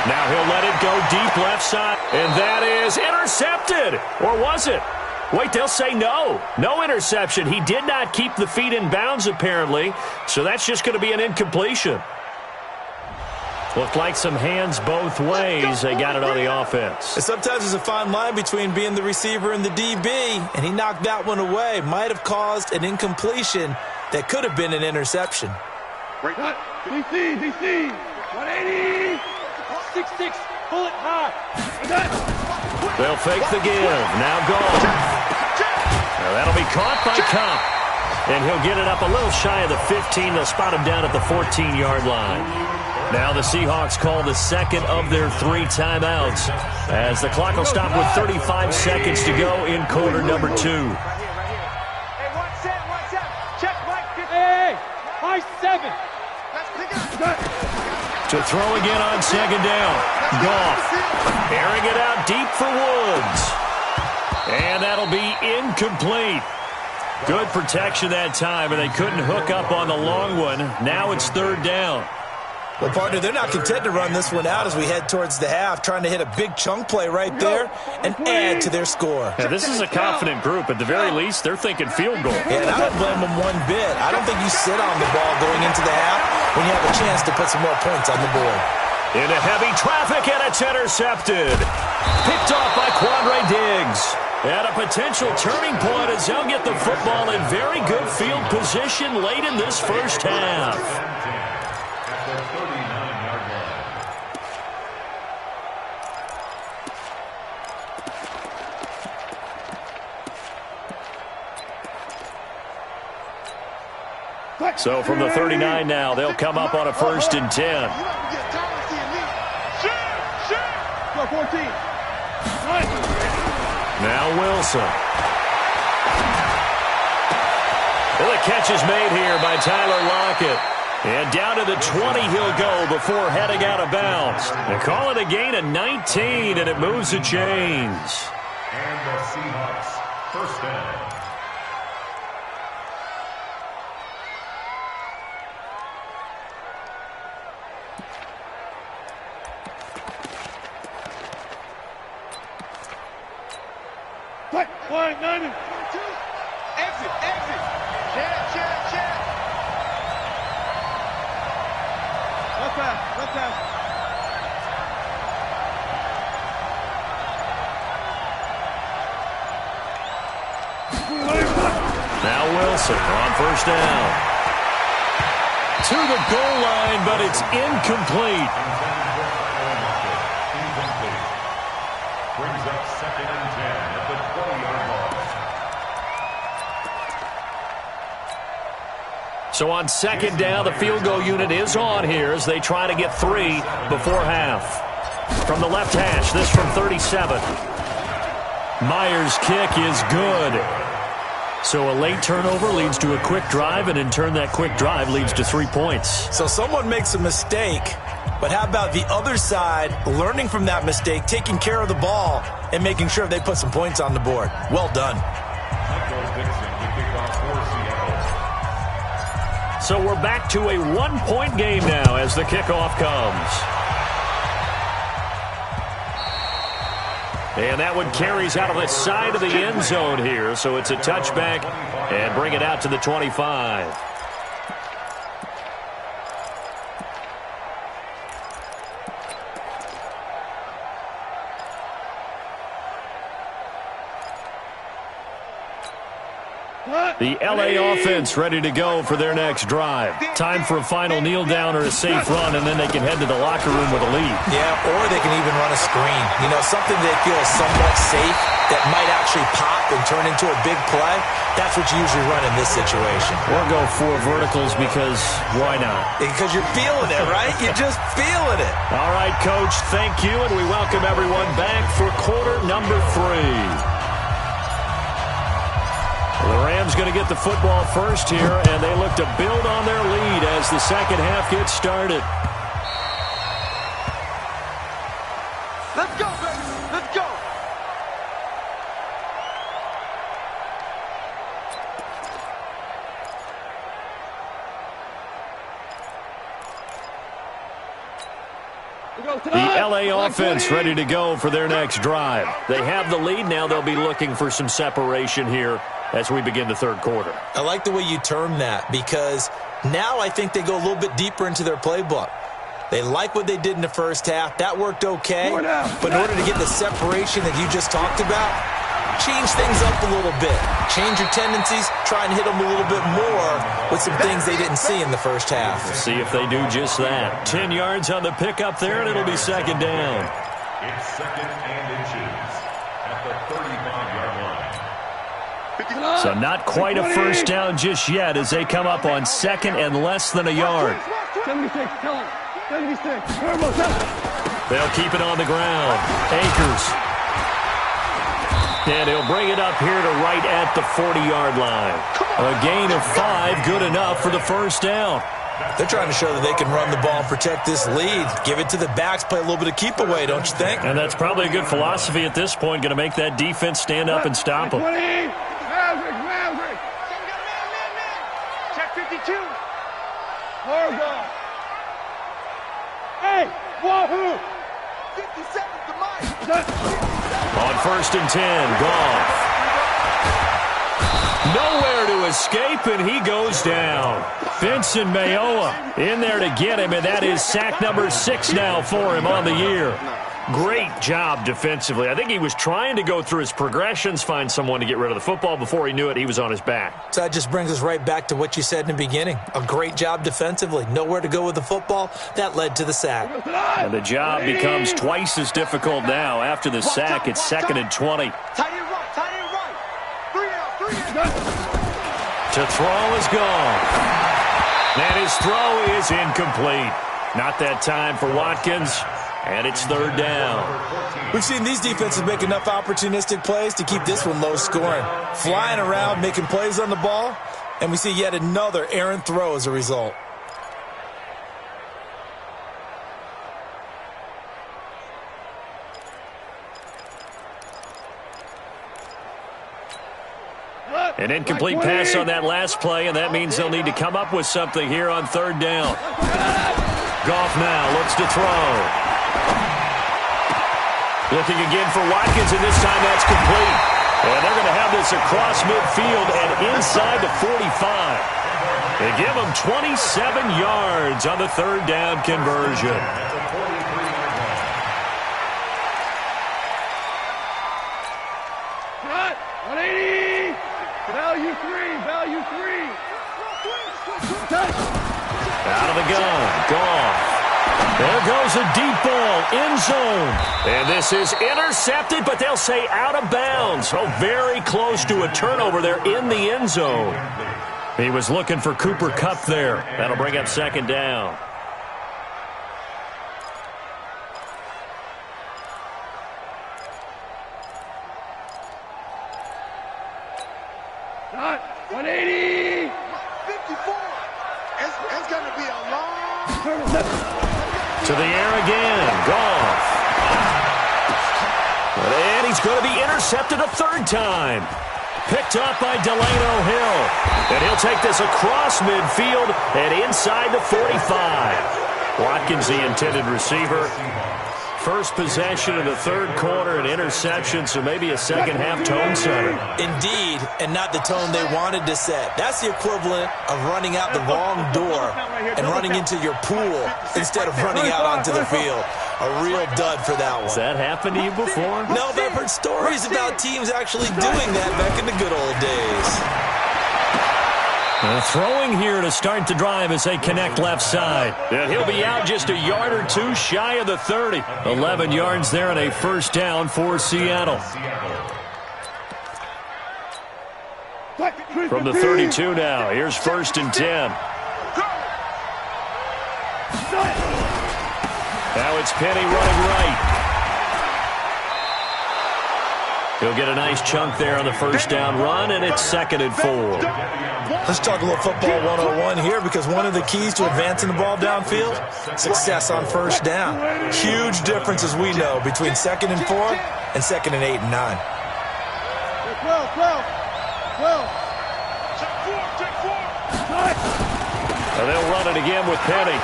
Now he'll let it go deep left side, and that is intercepted. Or was it? Wait, they'll say no. No interception. He did not keep the feet in bounds, apparently, so that's just going to be an incompletion. Looked like some hands both ways. They got it on the offense. And sometimes there's a fine line between being the receiver and the DB, and he knocked that one away. Might have caused an incompletion that could have been an interception. DC, 180, 6'6", bullet high. They'll fake the give. Now gone. Now that'll be caught by Cobb. And he'll get it up a little shy of the 15. They'll spot him down at the 14-yard line. Now the Seahawks call the 2nd of their 3 timeouts as the clock will stop with 35 seconds to go in quarter number 2. Hey, 1 set. Check, Mike. Hey, high 7. To throw again on 2nd down. Goff airing it out deep for Woods. And that'll be incomplete. Good protection that time, and they couldn't hook up on the long one. Now it's 3rd down. Well, partner, they're not content to run this one out as we head towards the half, trying to hit a big chunk play right there and add to their score. Yeah, this is a confident group. At the very least, they're thinking field goal. Yeah, and I don't blame them one bit. I don't think you sit on the ball going into the half when you have a chance to put some more points on the board. Into heavy traffic, and it's intercepted. Picked off by Quandre Diggs. At a potential turning point as they'll get the football in very good field position late in this first half. So from the 39 now, they'll come up on a 1st and 10. Now Wilson. Well, the catch is made here by Tyler Lockett. And down to the 20 he'll go before heading out of bounds. They call it a gain of 19, and it moves the chains. And the Seahawks first down. One, 90. Exit. Chat. Left pass. Now Wilson on first down. To the goal line, but it's incomplete. Brings up 2nd and 10 at the 20-yard line. So on second down, the field goal unit is on here as they try to get 3 before half. From the left hash, this from 37. Myers' kick is good. So a late turnover leads to a quick drive, and in turn that quick drive leads to 3 points. So someone makes a mistake, but how about the other side learning from that mistake, taking care of the ball, and making sure they put some points on the board? Well done. So we're back to a 1-point game now as the kickoff comes. And that one carries out of the side of the end zone here, so it's a touchback and bring it out to the 25. The LA offense ready to go for their next drive. Time for a final kneel down or a safe run, and then they can head to the locker room with a lead. Yeah, or they can even run a screen. You know, something they feel is somewhat safe that might actually pop and turn into a big play. That's what you usually run in this situation. Or go 4 verticals because why not? Because you're feeling it, right? You're just feeling it. All right, Coach, thank you, and we welcome everyone back for quarter number 3. The Rams going to get the football first here, and they look to build on their lead as the second half gets started. Let's go, baby. Let's go. The LA offense ready to go for their next drive. They have the lead. Now they'll be looking for some separation here as we begin the third quarter. I like the way you term that, because now I think they go a little bit deeper into their playbook. They like what they did in the first half. That worked okay. But in order to get the separation that you just talked about, change things up a little bit. Change your tendencies. Try and hit them a little bit more with some things they didn't see in the first half. See if they do just that. 10 yards on the pickup there, and it'll be second down. It's 2nd and inches at the 35-yard line. So not quite a first down just yet as they come up on second and less than a yard. 76, tell him. 76. They'll keep it on the ground. Akers. And he'll bring it up here to right at the 40-yard line. A gain of 5, good enough for the first down. They're trying to show that they can run the ball and protect this lead. Give it to the backs, play a little bit of keep away, don't you think? And that's probably a good philosophy at this point, going to make that defense stand up and stop them. Maverick. Check 52. Horizontal. Hey, wahoo! 57 to Mike. On first and 10, Goff. Nowhere to escape, and he goes down. Benson Mayowa in there to get him, and that is sack number 6 now for him on the year. Great job defensively. I think he was trying to go through his progressions, find someone to get rid of the football. Before he knew it, he was on his back. So that just brings us right back to what you said in the beginning. A great job defensively. Nowhere to go with the football. That led to the sack. And the job becomes twice as difficult now. After the sack, it's 2nd and 20. Tight end right. 3 out. To throw is gone. And his throw is incomplete. Not that time for Watkins. And it's third down. We've seen these defenses make enough opportunistic plays to keep this one low scoring. Flying around, making plays on the ball, and we see yet another errant throw as a result. An incomplete pass on that last play, and that means they'll need to come up with something here on third down. Goff now looks to throw. Looking again for Watkins, and this time that's complete. And they're going to have this across midfield and inside the 45. They give them 27 yards on the third down conversion. Out of the gun, Goff. There goes a deep ball, end zone. And this is intercepted, but they'll say out of bounds. Oh, very close to a turnover there in the end zone. He was looking for Cooper Kupp there. That'll bring up second down. Not 180. 54. It's going to be a long. To the air again. Goff. And he's going to be intercepted a third time. Picked up by Delano Hill. And he'll take this across midfield and inside the 45. Watkins, the intended receiver. First possession of the third quarter, an interception, so maybe a second-half tone setter. Indeed, and not the tone they wanted to set. That's the equivalent of running out the wrong door and running into your pool instead of running out onto the field. A real dud for that one. Has that happened to you before? No, but I've heard stories about teams actually doing that back in the good old days. Throwing here to start the drive as they connect left side. And he'll be out just a yard or two shy of the 30. 11 yards there and a first down for Seattle. From the 32 now, here's 1st and 10. Now it's Penny running right. He'll get a nice chunk there on the first down run, and it's 2nd and 4. Let's talk a little football 101 here, because one of the keys to advancing the ball downfield, success on first down. Huge difference, as we know, between 2nd and 4 and 2nd and 8 and 9. 12. And they'll run it again with Penny.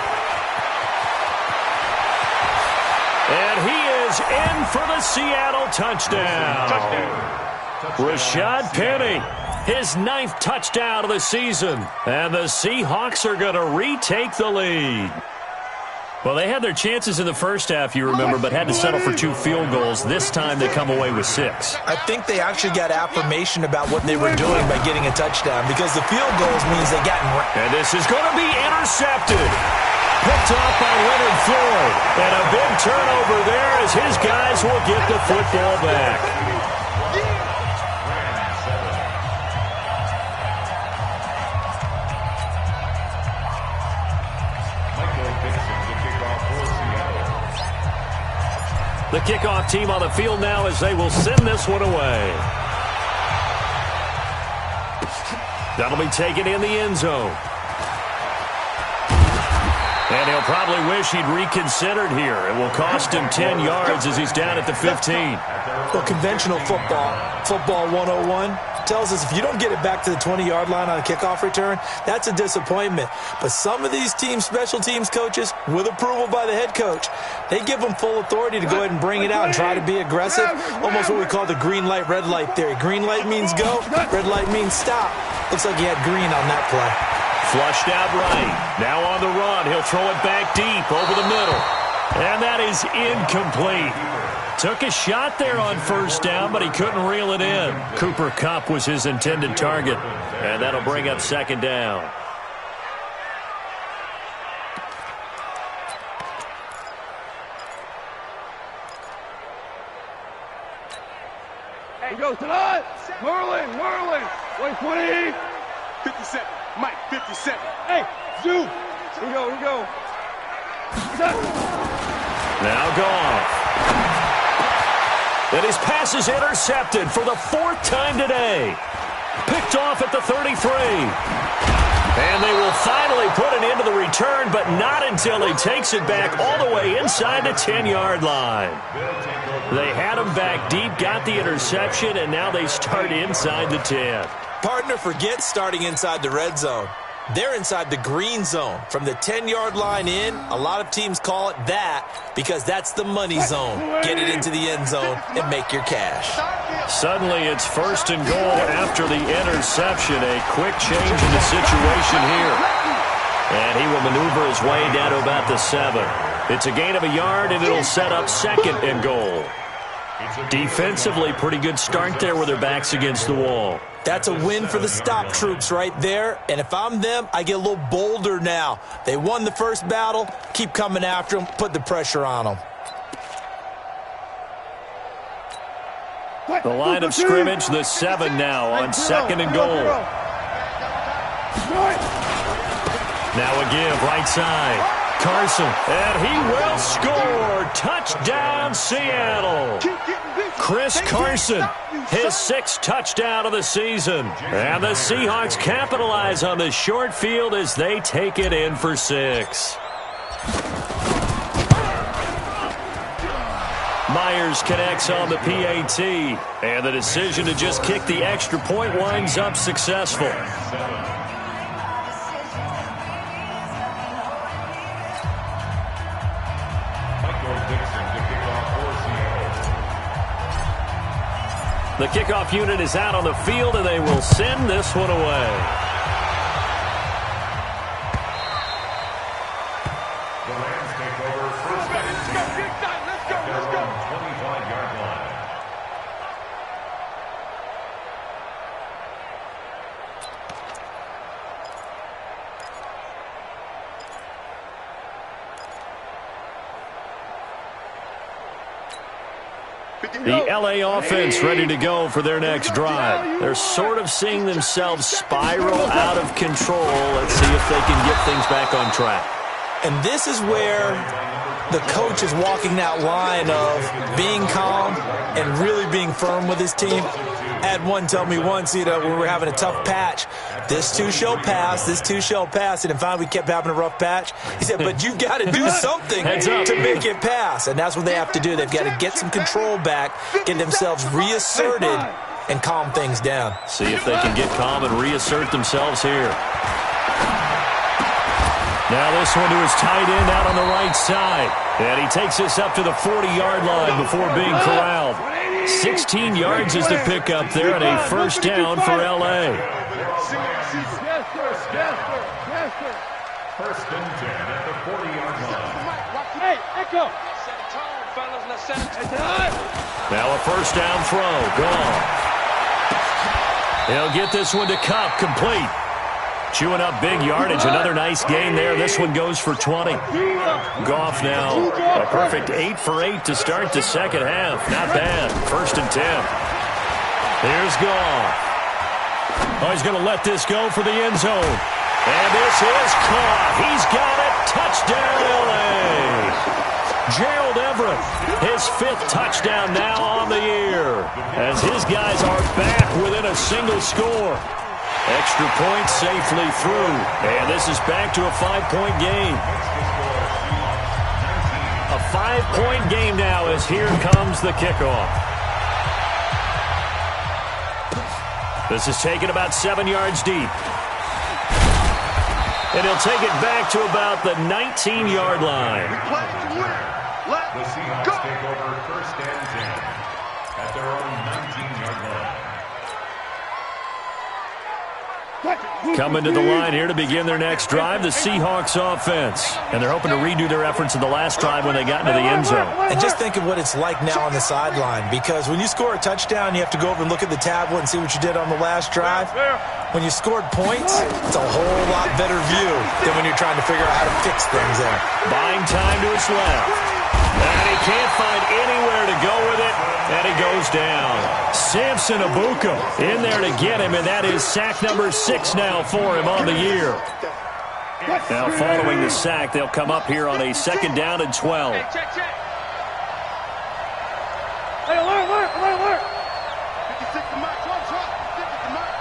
And he is in for the Seattle touchdown. Rashad Penny, his 9th touchdown of the season. And the Seahawks are going to retake the lead. Well, they had their chances in the first half, you remember, but had to settle for 2 field goals. This time they come away with 6. I think they actually got affirmation about what they were doing by getting a touchdown, because the field goals means they got... And this is going to be intercepted. Picked off by Leonard Floyd. And a big turnover there as his guys will get the football back. The kickoff team on the field now as they will send this one away. That'll be taken in the end zone. And he'll probably wish he'd reconsidered here. It will cost him 10 yards as he's down at the 15. Well, conventional football 101, tells us if you don't get it back to the 20-yard line on a kickoff return, that's a disappointment. But some of these teams, special teams coaches, with approval by the head coach, they give them full authority to go ahead and bring it out and try to be aggressive. Almost what we call the green light, red light theory. Green light means go, red light means stop. Looks like he had green on that play. Flushed out right. Now on the run. He'll throw it back deep over the middle. And that is incomplete. Took a shot there on first down, but he couldn't reel it in. Cooper Kupp was his intended target. And that'll bring up second down. Hey, goes to that. Merlin. Wait, 20. 57. Mike, 57. Hey, Zoo. Here we go. Now Goff. And his pass is intercepted for the 4th time today. Picked off at the 33. And they will finally put an end to the return, but not until he takes it back all the way inside the 10-yard line. They had him back deep, got the interception, and now they start inside the 10. Partner, forget starting inside the red zone. They're inside the green zone. From the 10-yard line in, a lot of teams call it that because that's the money zone. Get it into the end zone and make your cash. Suddenly it's 1st and goal after the interception. A quick change in the situation here. And he will maneuver his way down to about the 7. It's a gain of a yard, and it'll set up 2nd and goal. Defensively, pretty good start there with their backs against the wall. That's a win for the stop troops right there. And if I'm them, I get a little bolder now. They won the first battle. Keep coming after them. Put the pressure on them. The line of scrimmage, the 7 now on 2nd and goal. Now a give, right side. Carson, and he will score. Touchdown, Seattle. Chris Carson, his 6th touchdown of the season. And the Seahawks capitalize on the short field as they take it in for 6. Myers connects on the PAT. And the decision to just kick the extra point winds up successful. The kickoff unit is out on the field, and they will send this one away. The Rams take over first and 10 at their own 25-yard line. The L.A. offense ready to go for their next drive. They're sort of seeing themselves spiral out of control. Let's see if they can get things back on track. And this is where the coach is walking that line of being calm and really being firm with his team. I had one tell me once, when we were having a tough patch, this too shall pass, this too shall pass. And finally we kept having a rough patch. He said, but you've got to do something to make it pass. And that's what they have to do. They've got to get some control back, get themselves reasserted, and calm things down. See if they can get calm and reassert themselves here. Now this one to his tight end out on the right side. And he takes this up to the 40-yard line before being corralled. 16 yards is the pickup there, and a first down for L.A. First and 10 at the 40-yard line. Hey, Echo. Now a first down throw. Gone. He'll get this one to Kupp, complete. Chewing up big yardage. Another nice gain there. This one goes for 20. Goff now a perfect 8 for 8 to start the second half. Not bad. First and 10. Here's Goff. Oh, he's going to let this go for the end zone. And this is caught. He's got it. Touchdown, L.A. Gerald Everett, his 5th touchdown now on the year, as his guys are back within a single score. Extra point safely through, and this is back to a 5-point game. A 5-point game now as here comes the kickoff. This is taken about 7 yards deep. And he'll take it back to about the 19-yard line. The Seahawks take over first and 10 at their own 19-yard line. Coming to the line here to begin their next drive, the Seahawks offense. And they're hoping to redo their efforts in the last drive when they got into the end zone. And just think of what it's like now on the sideline, because when you score a touchdown, you have to go over and look at the tablet and see what you did on the last drive. When you scored points, it's a whole lot better view than when you're trying to figure out how to fix things there. Buying time to his left. And he can't find anywhere to go with it, and he goes down. Samson Abuka in there to get him, and that is sack number 6 now for him on the year. Now following the sack, they'll come up here on a 2nd down and 12. Hey, alert. 56 to mark. Drop. 50 to mark.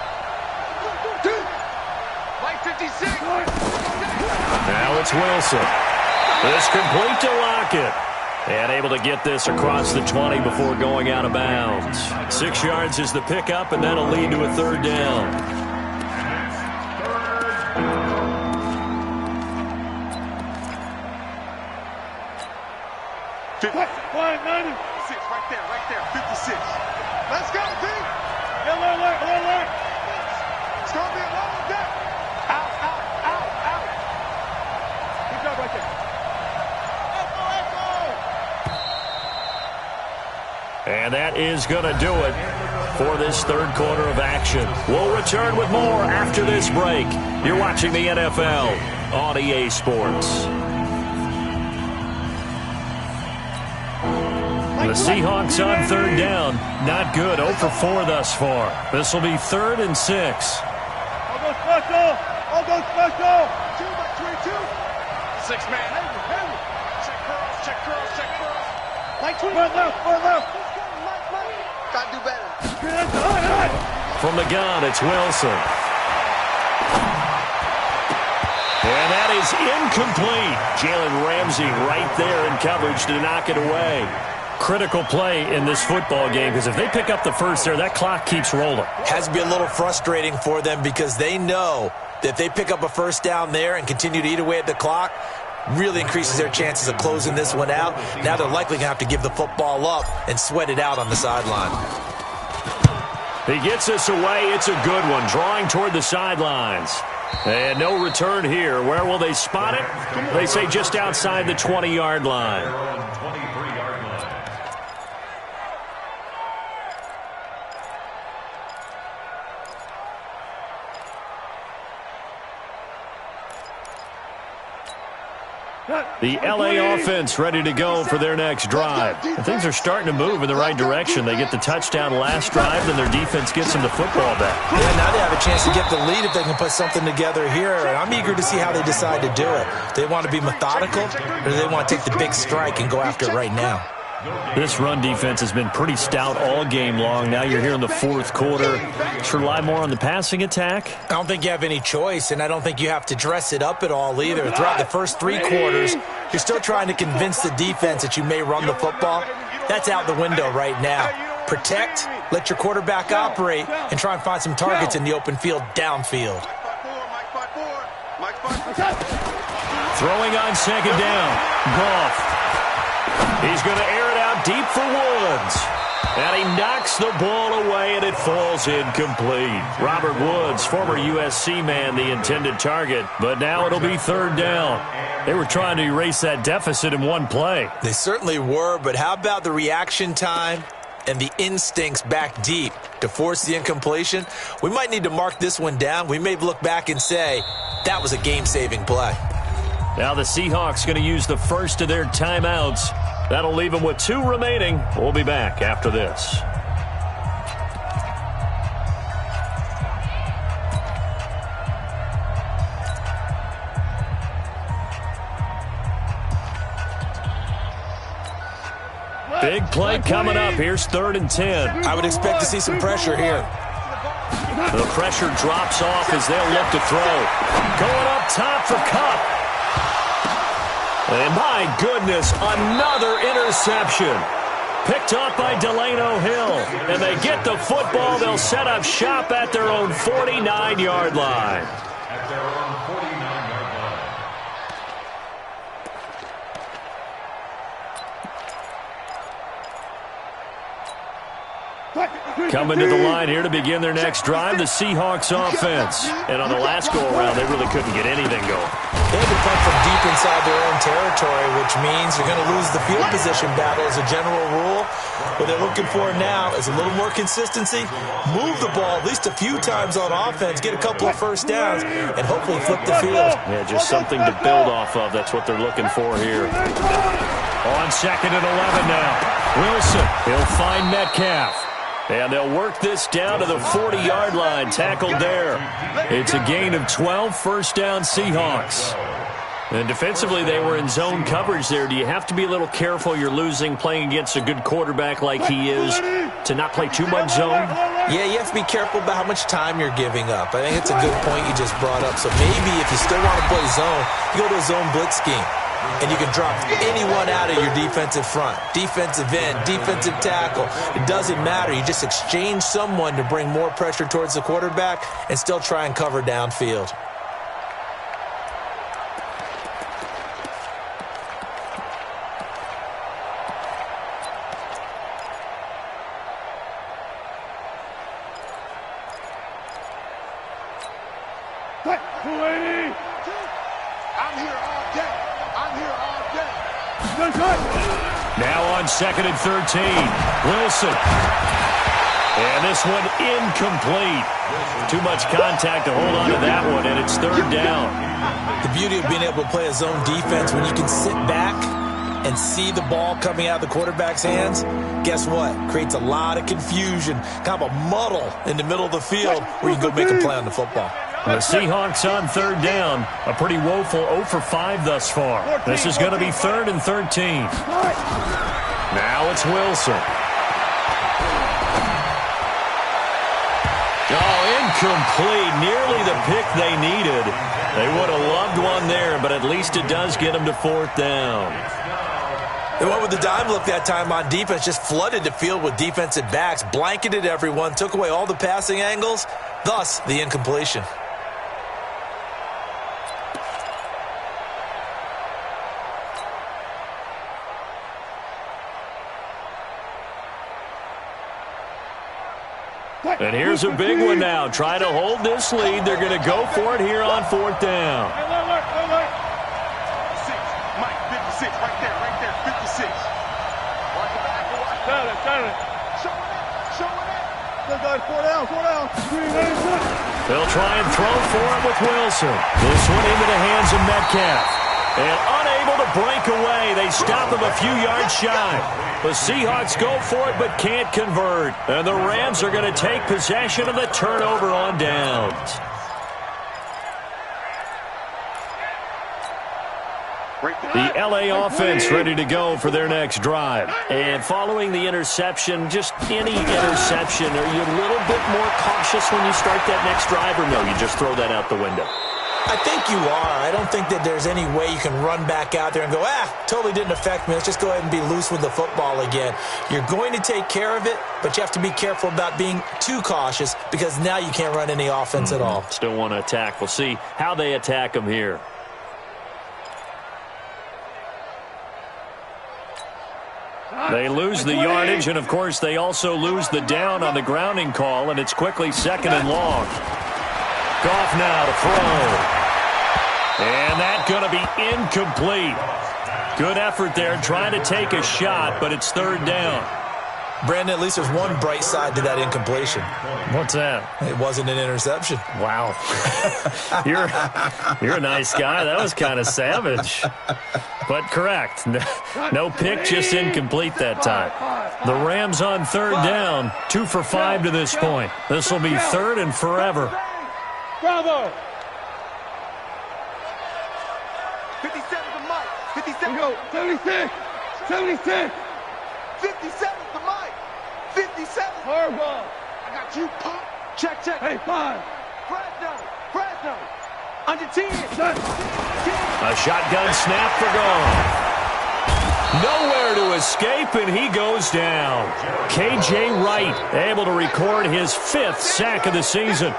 White 56. Now it's Wilson. This complete to Lockett. And able to get this across the 20 before going out of bounds. 6 yards is the pickup, and that'll lead to a third down. Line 96, right there, 56. Let's go, D. Alert. It's going to be a long day. Out. Good job right there. And that is going to do it for this third quarter of action. We'll return with more after this break. You're watching the NFL on EA Sports. The Seahawks on third down. Not good. 0 for 4 thus far. This will be 3rd and 6. I'll go special. 6-man. Check curls. Like 20. Right left. Gotta do better. From the gun, it's Wilson. And that is incomplete. Jalen Ramsey right there in coverage to knock it away. Critical play in this football game, because if they pick up the first there, that clock keeps rolling. Has to be a little frustrating for them because they know that if they pick up a first down there and continue to eat away at the clock, really increases their chances of closing this one out. Now they're likely going to have to give the football up and sweat it out on the sideline. He gets this away. It's a good one, drawing toward the sidelines. And no return here. Where will they spot it? They say just outside the 20-yard line. The LA offense ready to go for their next drive. And things are starting to move in the right direction. They get the touchdown last drive, then their defense gets them the football back. Yeah, now they have a chance to get the lead if they can put something together here. And I'm eager to see how they decide to do it. Do they want to be methodical, or do they want to take the big strike and go after it right now? This run defense has been pretty stout all game long. Now you're here in the fourth quarter. Should rely more on the passing attack? I don't think you have any choice, and I don't think you have to dress it up at all either. Throughout the first 3 quarters, you're still trying to convince the defense that you may run the football. That's out the window right now. Protect, let your quarterback operate, and try and find some targets in the open field downfield. Throwing on second down. Goff. He's going to air it out deep for Woods. And he knocks the ball away, and it falls incomplete. Robert Woods, former USC man, the intended target. But now it'll be third down. They were trying to erase that deficit in one play. They certainly were, but how about the reaction time and the instincts back deep to force the incompletion? We might need to mark this one down. We may look back and say, that was a game-saving play. Now the Seahawks going to use the first of their timeouts. That'll leave them with 2 remaining. We'll be back after this. Big play coming up. Here's 3rd and 10. I would expect to see some pressure here. The pressure drops off as they'll look to throw. Going up top for Kupp. And my goodness, another interception. Picked up by Delano Hill. And they get the football. They'll set up shop at their own 49-yard line. At their own 49-yard line. Coming to the line here to begin their next drive, the Seahawks offense. And on the last go-around, they really couldn't get anything going. They had to punt from deep inside their own territory, which means you're going to lose the field position battle as a general rule. What they're looking for now is a little more consistency, move the ball at least a few times on offense, get a couple of first downs, and hopefully flip the field. Yeah, just something to build off of. That's what they're looking for here. On 2nd and 11 now. Wilson, he'll find Metcalf. And they'll work this down to the 40-yard line, tackled there. It's a gain of 12, first down Seahawks. And defensively, they were in zone coverage there. Do you have to be a little careful? You're losing playing against a good quarterback like he is to not play too much zone? Yeah, you have to be careful about how much time you're giving up. I think it's a good point you just brought up. So maybe if you still want to play zone, you go to a zone blitz scheme. and you can drop anyone out of your defensive front. Defensive end, defensive tackle. It doesn't matter. You just exchange someone to bring more pressure towards the quarterback and still try and cover downfield. Now on 2nd and 13, Wilson. And this one incomplete. Too much contact to hold on to that one, and it's 3rd down. The beauty of being able to play a zone defense, when you can sit back and see the ball coming out of the quarterback's hands, guess what? Creates a lot of confusion, kind of a muddle in the middle of the field where you can go make a play on the football. The Seahawks on 3rd down. A pretty woeful 0 for 5 thus far. This is going to be 3rd and 13. Now it's Wilson. Oh, incomplete. Nearly the pick they needed. They would have loved one there, but at least it does get them to 4th down. They went with the dime look that time on defense, just flooded the field with defensive backs, blanketed everyone, took away all the passing angles, thus the incompletion. And here's a big one now. Try to hold this lead. They're going to go for it here on 4th down. Mike, 56, right there, 56. Watch the back, watch it. Show it. 4 down. They'll try and throw for it with Wilson. This one into the hands of Metcalf. And unable to break away. They stop him a few yards shy. The Seahawks go for it but can't convert. And the Rams are going to take possession of the turnover on downs. The LA offense ready to go for their next drive. And following the interception, just any interception, are you a little bit more cautious when you start that next drive, or no, you just throw that out the window? I think you are. I don't think that there's any way you can run back out there and go, totally didn't affect me. Let's just go ahead and be loose with the football again. You're going to take care of it, but you have to be careful about being too cautious because now you can't run any offense at all. Still want to attack. We'll see how they attack them here. They lose the yardage, and, of course, they also lose the down on the grounding call, and it's quickly 2nd and long. Goff now to throw. And that's going to be incomplete. Good effort there trying to take a shot, but it's 3rd down. Brandon, at least there's one bright side to that incompletion. What's that? It wasn't an interception. Wow. You're a nice guy. That was kind of savage. But correct. No pick, just incomplete that time. The Rams on 3rd down, 2 for 5 to this point. This will be 3rd and forever. Bravo! 57 to Mike. 57. Go. 76. 76. 57 to Mike. 57. Harbaugh. I got you, pump. Check. Hey, 5. Fresno. Under 10. A shotgun snap for Goff. Nowhere to escape, and he goes down. K.J. Wright able to record his 5th sack of the season.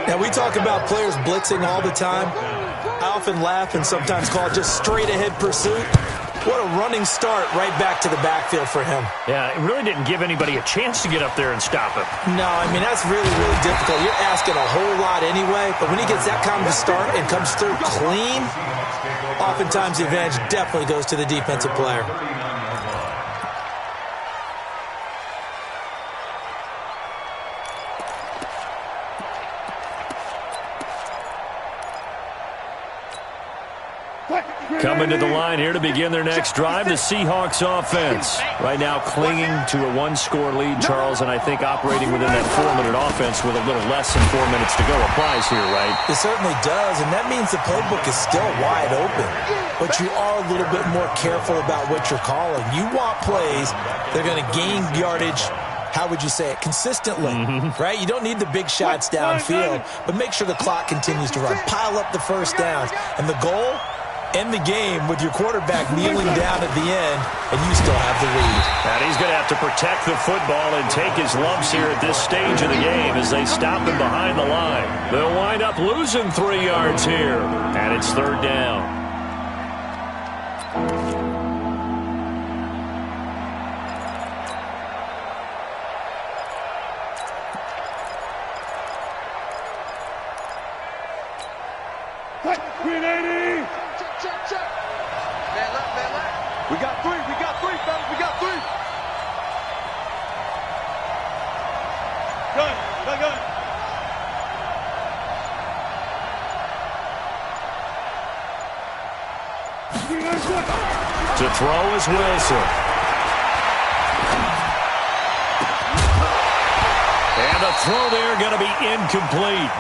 Now, we talk about players blitzing all the time. I often laugh and sometimes call it just straight-ahead pursuit. What a running start right back to the backfield for him. Yeah, it really didn't give anybody a chance to get up there and stop him. No, I mean, that's really, really difficult. You're asking a whole lot anyway, but when he gets that kind of a start and comes through clean, oftentimes the advantage definitely goes to the defensive player. Coming to the line here to begin their next drive, the Seahawks offense. Right now clinging to a 1-score lead, Charles, and I think operating within that 4-minute offense with a little less than 4 minutes to go applies here, right? It certainly does, and that means the playbook is still wide open. But you are a little bit more careful about what you're calling. You want plays that are going to gain yardage, how would you say it, consistently, right? You don't need the big shots downfield, but make sure the clock continues to run. Pile up the first downs, and the goal end the game with your quarterback kneeling down at the end, and you still have the lead. And he's going to have to protect the football and take his lumps here at this stage of the game as they stop him behind the line. They'll wind up losing 3 yards here, and it's 3rd down. We got 3, fellas, we got 3. Gun. To throw is Wilson. And the throw there going to be incomplete.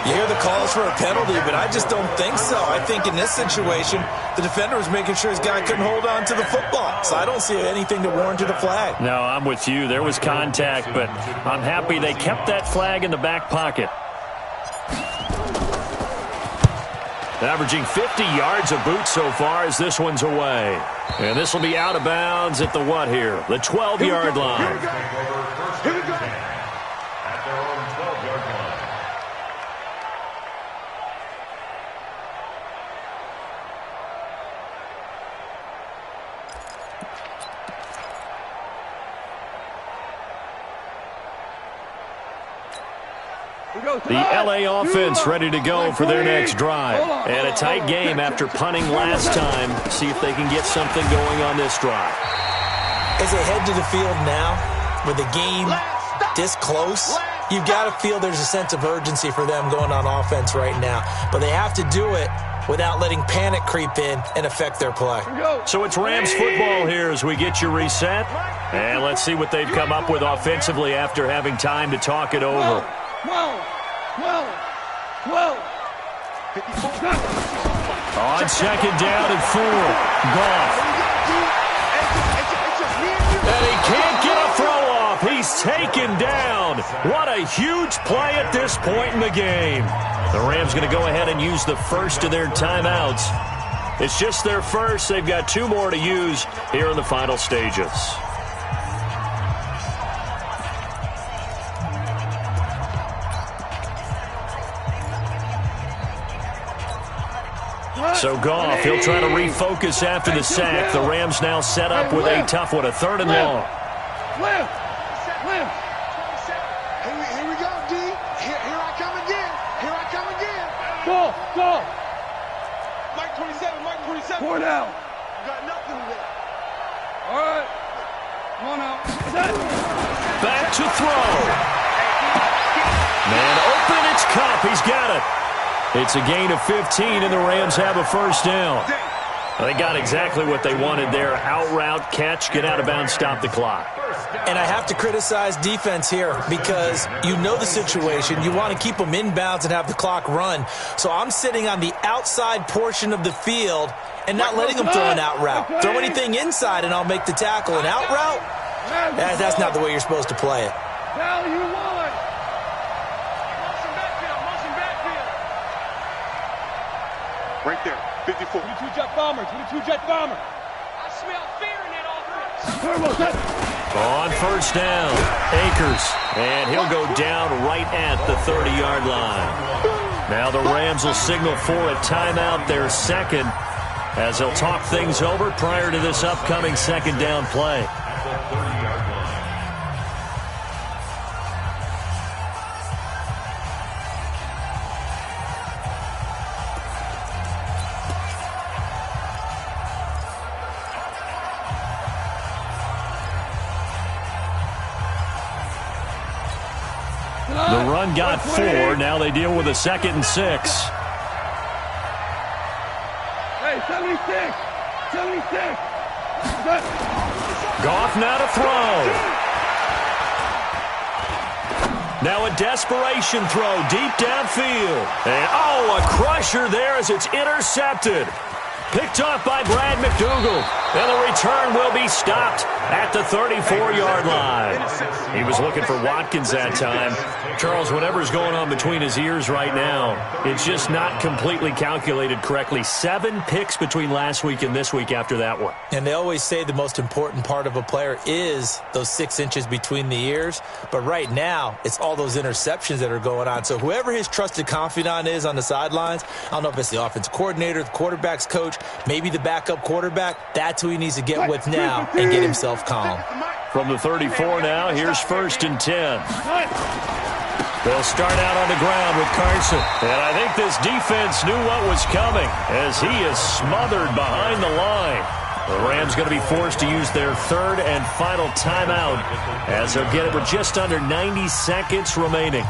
You hear the calls for a penalty, but I just don't think so. I think in this situation, the defender was making sure his guy couldn't hold on to the football. So I don't see anything to warrant a flag. No, I'm with you. There was contact, but I'm happy they kept that flag in the back pocket. Averaging 50 yards a boot so far as this one's away. And this will be out of bounds at the what here? The 12-yard line. Here we go. At their own 12-yard line. The L.A. offense ready to go for their next drive. And a tight game after punting last time. See if they can get something going on this drive. As they head to the field now, with the game this close, you've got to feel there's a sense of urgency for them going on offense right now. But they have to do it without letting panic creep in and affect their play. So it's Rams football here as we get you reset. And let's see what they've come up with offensively after having time to talk it over. 12. On 2nd down and 4. Goff. And he can't get a throw off. He's taken down. What a huge play at this point in the game. The Rams going to go ahead and use the first of their timeouts. It's just their first. They've got 2 more to use here in the final stages. So Goff, he'll try to refocus after the sack. The Rams now set up with a tough one, a 3rd and long. Here we go, D. Here I come again. Go. Mike 27. 4 down. You got nothing there. All right. Come on out. Back to throw. Man open, it's Cup. He's got it. It's a gain of 15, and the Rams have a 1st down. They got exactly what they wanted there. Out route, catch, get out of bounds, stop the clock. And I have to criticize defense here because you know the situation. You want to keep them inbounds and have the clock run. So I'm sitting on the outside portion of the field and not letting them throw an out route. Throw anything inside, and I'll make the tackle. An out route? That's not the way you're supposed to play it. Value 1. Right there, 54. 22 jet bomber. I smell fear in that offense. On 1st down, Akers, and he'll go down right at the 30-yard line. Now the Rams will signal for a timeout, their 2nd, as they'll talk things over prior to this upcoming 2nd down play. The run got 4. Now they deal with a 2nd and 6. Hey, 76. Goff now to throw. Now a desperation throw deep downfield. And, a crusher there as it's intercepted. Picked off by Brad McDougal. And the return will be stopped at the 34-yard line. He was looking for Watkins that time. Charles, whatever's going on between his ears right now, it's just not completely calculated correctly. 7 picks between last week and this week after that one. And they always say the most important part of a player is those 6 inches between the ears. But right now, it's all those interceptions that are going on. So whoever his trusted confidant is on the sidelines, I don't know if it's the offense coordinator, the quarterback's coach, maybe the backup quarterback, that's who he needs to get with now and get himself calm. From the 34 now, here's 1st and 10. They'll start out on the ground with Carson. And I think this defense knew what was coming as he is smothered behind the line. The Rams going to be forced to use their 3rd and final timeout as they'll get it with just under 90 seconds remaining.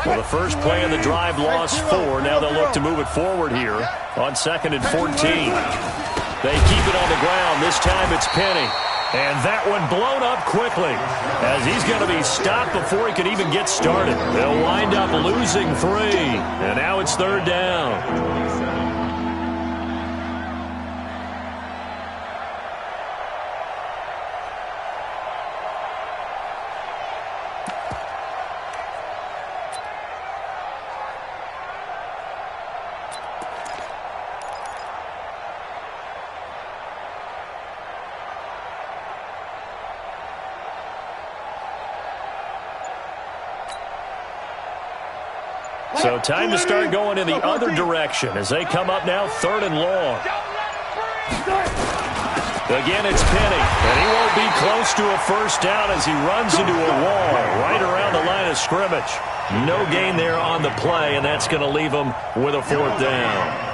Well, the first play of the drive lost 4. Now they'll look to move it forward here on 2nd and 14. They keep it on the ground. This time it's Penny. And that one blown up quickly as he's going to be stopped before he can even get started. They'll wind up losing 3. And now it's 3rd down. So time to start going in the other direction as they come up now 3rd and long. Again, it's Penny, and he won't be close to a first down as he runs into a wall right around the line of scrimmage. No gain there on the play, and that's going to leave him with a 4th down.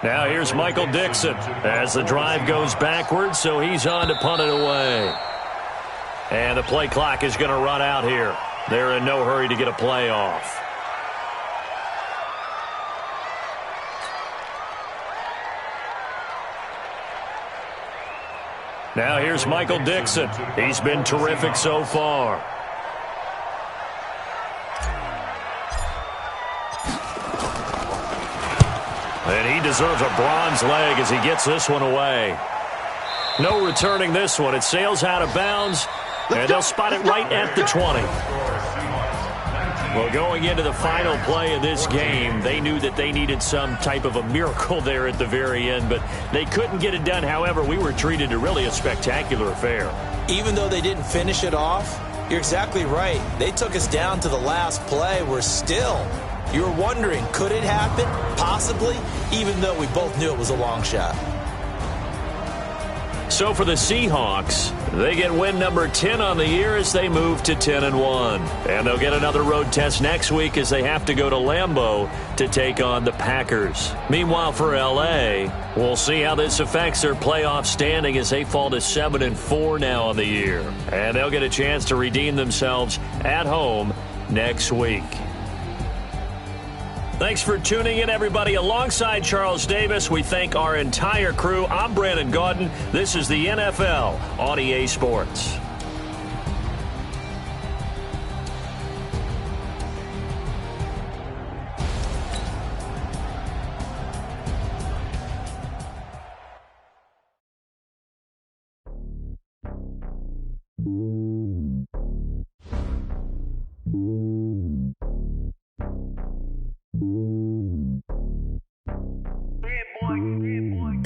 Now here's Michael Dixon as the drive goes backwards, so he's on to punt it away. And the play clock is going to run out here. They're in no hurry to get a play off. Now here's Michael Dixon. He's been terrific so far. And he deserves a bronze leg as he gets this one away. No returning this one. It sails out of bounds, and they'll spot it right at the 20. Well, going into the final play of this game, they knew that they needed some type of a miracle there at the very end, but they couldn't get it done. However, we were treated to really a spectacular affair. Even though they didn't finish it off, you're exactly right. They took us down to the last play. We're still... You're wondering, could it happen? Possibly, even though we both knew it was a long shot. So for the Seahawks, they get win number 10 on the year as they move to 10-1. And they'll get another road test next week as they have to go to Lambeau to take on the Packers. Meanwhile, for L.A., we'll see how this affects their playoff standing as they fall to 7-4 now on the year. And they'll get a chance to redeem themselves at home next week. Thanks for tuning in, everybody. Alongside Charles Davis, we thank our entire crew. I'm Brandon Gaudin. This is the NFL on EA Sports.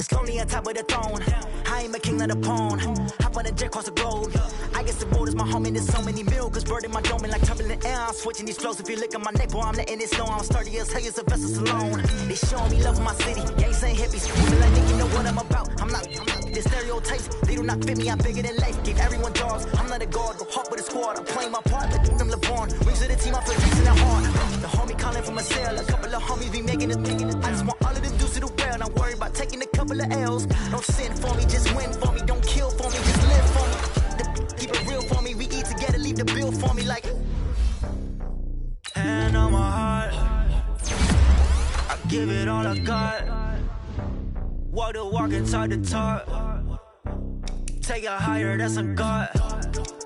It's lonely on top of the throne. I ain't a king of the pawn. Hop on a jet across the globe. I guess the world is my home and there's so many miracles burning my dome and like turbulent air. I'm switching these flows. If you look at my neck, boy, I'm letting it snow. I'm sturdy as hell as a vessel alone. They showing me love in my city. Gangs ain't hippies. Feel like they know what I'm about. I'm not the stereotypes. They do not fit me. I'm bigger than life. Give everyone jobs. I'm not a guard. Go hard with a squad. I'm playing my part. Like them LeBron. Rings team, I feel Jason at heart. The homie calling from a cell, a couple of homies be making it. I just want all of them dudes to the well, not worry about taking a couple of L's. Don't sin for me, just win for me. Don't kill for me, just live for me. Keep it real for me, we eat together, leave the bill for me like. Hand on my heart, I give it all I got. Walk the walk and talk the talk. Take it higher, that's a God.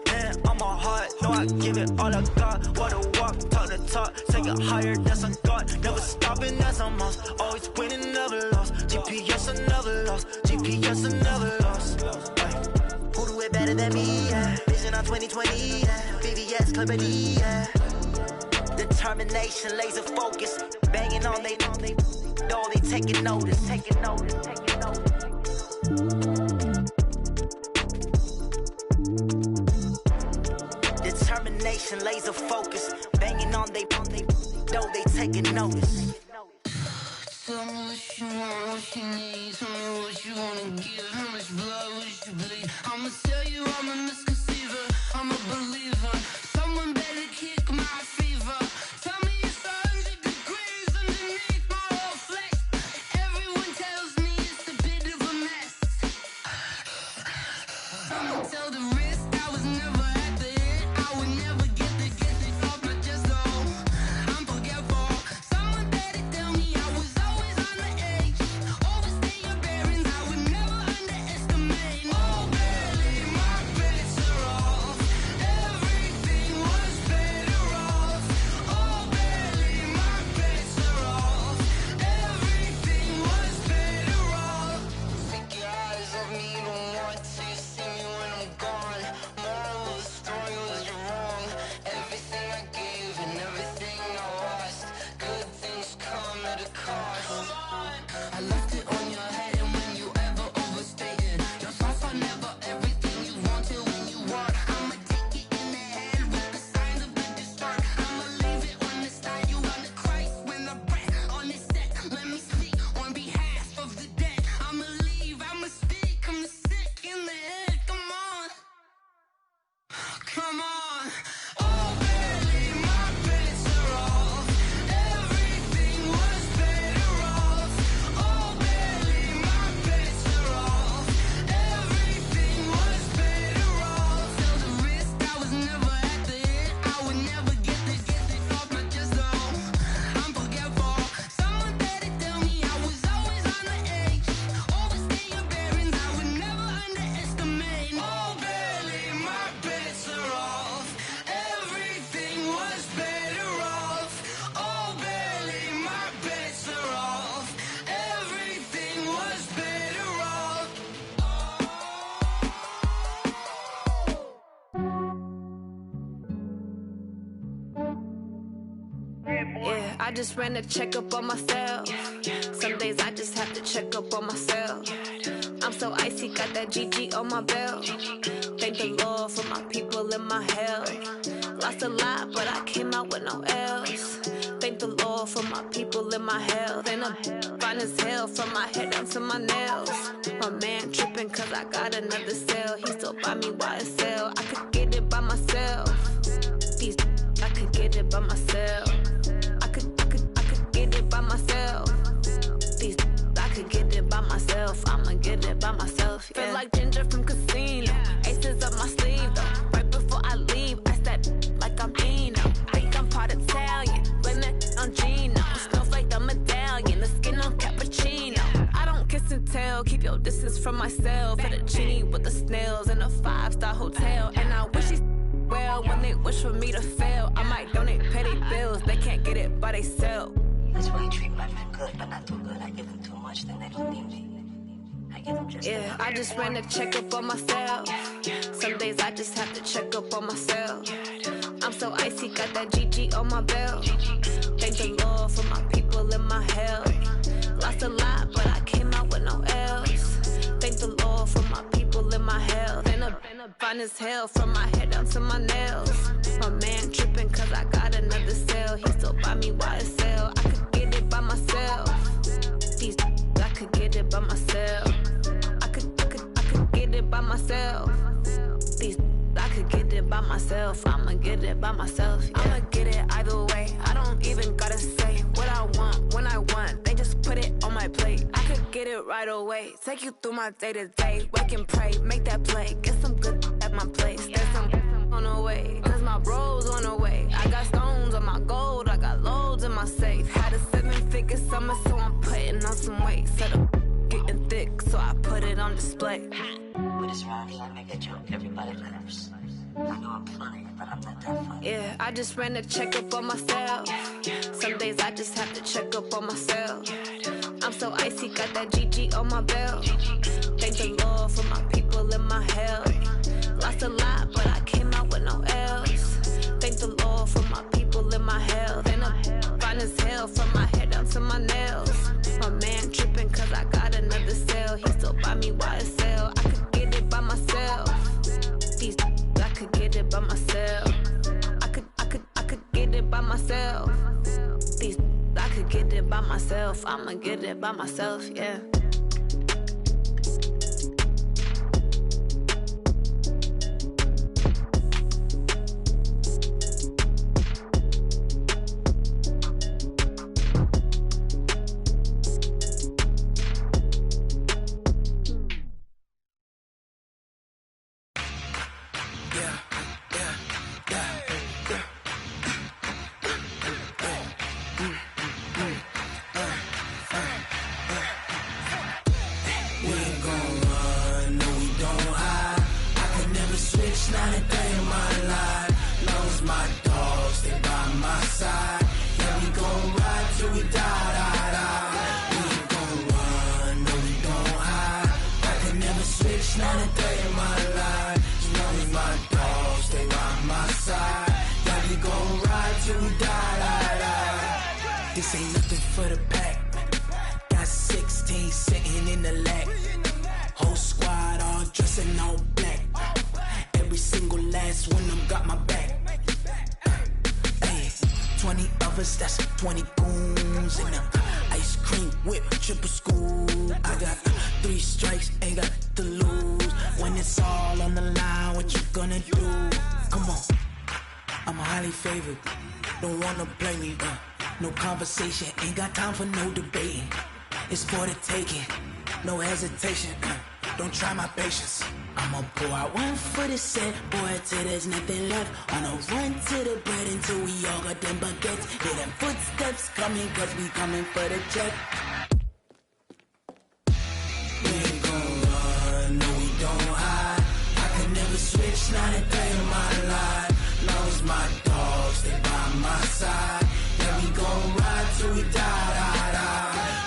Hand on my heart, no, I give it all I got. Walk the walk, talk the talk. Take it higher, that's a God. Never stopping, that's a must. Always winning, never lost. GPS, I never lost. GPS, I never lost. Who do it better than me? Yeah. Vision on 2020. Yeah. VVS, Clarity. Yeah. Determination, laser focus. Banging on they door, they taking notice. Taking notice. Taking notice. Determination, laser focus. Banging on they door, they taking notice. Tell me what you want, what you need. Tell me what you wanna give. How much blood would you bleed? I'ma tell you I'm a misconceiver. I'm a believer. Someone better kick my fever. Tell me it's 100 degrees underneath my whole flesh. Everyone tells me it's a bit of a mess. I'ma tell the risk I was never at the hit. I would never get it off my chest though. I'm forgetful. Someone better tell me I was always on the edge. Overstay your bearings, I would never underestimate. Oh, barely, my bets are off. Everything was better off. Oh, barely, my bets are off. Everything was better off. Take your eyes off me, don't want to see me when I'm gone. Moral of the story was you're wrong. Everything I gave and everything I lost. Good things come at a cost. I left it on your head, and when you ever overstated, your thoughts are never everything you wanted when you want. I'ma take it in the head with the signs of the distort. I'ma leave it on the side. You on the Christ when the breath on the set. Let me speak on behalf of the dead. I'ma leave, I'ma speak. I'm sick in the head. Come on, come on. Oh, barely, my bets are off. Everything was better off. Oh, barely, my bets are off. Everything was better off. Tell the risk I was never at the hit. I would never get it off my chest though. I'm forgetful. Someone better tell me I was always on the edge. Overstay your bearings, I would never underestimate. Oh, barely, my bets are off. Everything was better off. Oh, barely, my bets are off. Everything was better off. Yeah, I just ran a checkup on myself. Some days I just have to check up on myself. I'm so icy, got that GG on my belt. Thank the Lord for my people in my health. Lost a lot, but I came out with no else. Thank the Lord for my people in my health. And I'm fine as hell from my head down to my nails. My man tripping cause I got another cell. He still buy me YSL. I could get it by myself. These I could get it by myself. I could get it by myself. These I could get it by myself. I'ma get it by myself. Yeah. Feel like Ginger from Casino. Aces up my sleeve though. Right before I leave, I step like I'm Eno. Think I'm part Italian. Blame that on Gino. Smells like the medallion. The skin on cappuccino. I don't kiss and tell. Keep your distance from myself. Fettuccine with the snails in a 5-star hotel. And I wish he's well when they wish for me to fail. I might donate petty bills. They can't get it by themselves. That's why you treat my men good, but not too good. I give them too much, then they don't need me. I give them just yeah, I just ran a checkup on myself. Some days I just have to check up on myself. I'm so icy, got that GG on my belt. Thank the Lord for my people in my health. Lost a lot, but I came out with no else. Thank the Lord for my people in my health. And I'm fine as hell from my head down to my nails. My man tripping cause I got another cell. He still buy me YSL. I could get it by myself. These I could get it by myself. I could get it by myself. These I could get it by myself. I'ma get it by myself. Yeah. I'ma get it. right away. Take you through my day-to-day. Wake and pray, make that play. Get some good at my place. There's some on the way, cause my bro's on the way. I got stones on my gold, I got loads in my safe. Had a 7-figure summer, so I'm putting on some weight. Set up getting thick, so I put it on display. With this round here, I make a joke, everybody laughs. I know I'm funny, but I'm not that funny. Yeah, I just ran a checkup on myself. Some days I just have to check up on myself. I'm so icy, got that GG on my belt. Thank the Lord for my people in my health. Lost a lot, but I came out with no L's. Thank the Lord for my people in my health. And I'm fine as hell from my head down to my nails. My man tripping cause I got another sale. He still buy me YSL. I could get it by myself. These I could get it by myself. I could get it by myself. These I could get it by myself. I'ma get it by myself, yeah. This ain't nothing for the pack. Got 16 sitting in the lap. Whole squad all dressing all black. Every single last one of them got my back. Hey, 20 of us, that's 20 goons in them. Ice cream whip, triple scoop. I got 3 strikes, ain't got to lose. When it's all on the line, what you gonna do? Come on, I'm highly favored. Don't wanna play me, no conversation, ain't got time for no debating. It's for the taking, no hesitation. Don't try my patience. I'ma pour out one for the set, boy, till there's nothing left. On a run to the bread until we all got them baguettes. Hear them footsteps coming, cause we coming for the check. We ain't gon' run, no we don't hide. I could never switch, not a day in my life. Long as my dogs, they by my side. Yeah, we gon' ride till we die.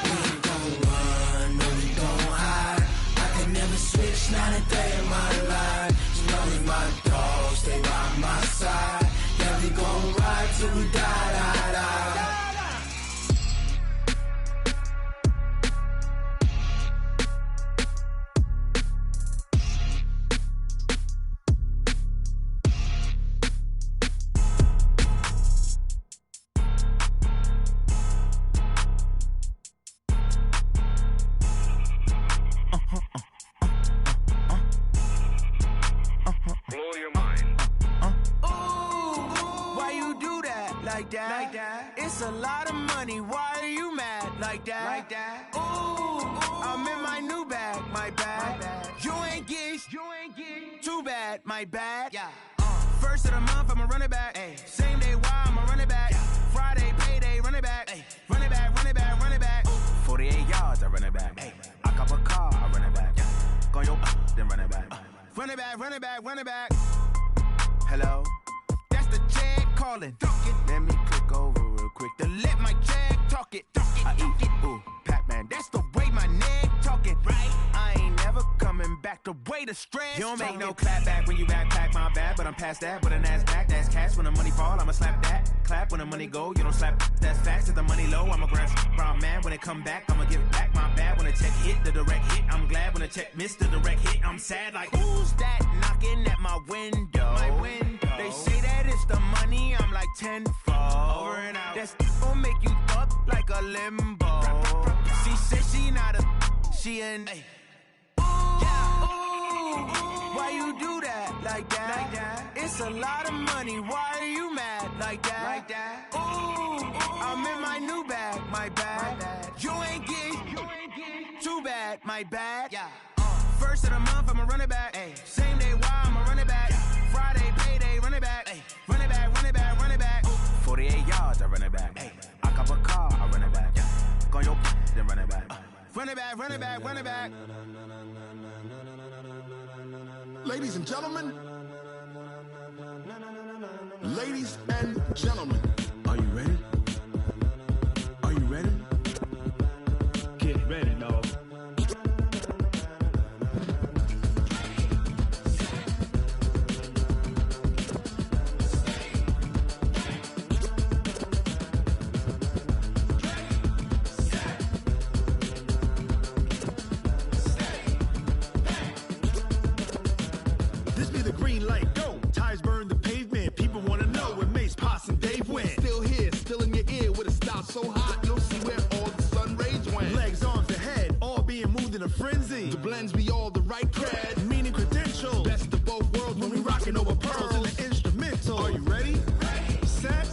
We ain't gon' run, no we don't hide. I could never switch, not a day in my life. As long as my dogs, they by my side. Yeah, we gon' ride till we die. Like that. It's a lot of money. Why are you mad like that? Ooh, I'm in my new bag, my bad. You ain't getting too bad, my bad. Yeah. First of the month, I'ma run it back. Ay. Same day, why I'ma run it back. Yeah. Friday, payday, run it back. Ay. Run it back, run it back, run it back. 48 yards, I run it back. Ay. I cop a car, I run it back. Yeah. Go your then run it back. Run it back, run it back, run it back. Hello? That's the check calling. Let me click over real quick to let my check talk it. I eat it, ooh, Pac-Man. That's the way my neck talking. Right? I ain't never coming back the way the stress. You don't make no clap back when you backpack my bad, but I'm past that. With an ass back, that's cash. When the money fall, I'ma slap that. Clap when the money go, you don't slap. That's facts. If the money low, I'ma grab brown man. When it come back, I'ma give back my bad. When the check hit, the direct hit. I'm glad when the check missed the direct hit. I'm sad like, who's that knocking at my window? My window. They say that it's the money, I'm like tenfold. Over and out. That's gon' make you up like a limbo. She said she not a, she an. Ooh, why you do that like that? It's a lot of money, why are you mad like that? Ooh, I'm in my new bag, my bad. You ain't getting too bad, my bad. Yeah. First of the month, I'm a running back. Ay. Same day, why I'm a running back. Yeah. Friday, payday, running back. Ay. Running back, running back, running back. 48 yards, I run it back. Ay. I cop a car, I run it back. Yeah. Go your then run it back. Run it back, run it back, run it back. Ladies and gentlemen. Ladies and gentlemen. Are you ready? Are you ready? Get ready, dog. This be the green light, go. Tires burn the pavement. People want to know where Mace, Potts, and Dave went. Still here, still in your ear with a style so hot, you'll see where all the sun rays went. Legs, arms, and head, all being moved in a frenzy. The blends be all the right cred, meaning credentials. Best of both worlds when we rockin' over pearls in the instrumental. Are you ready? Set,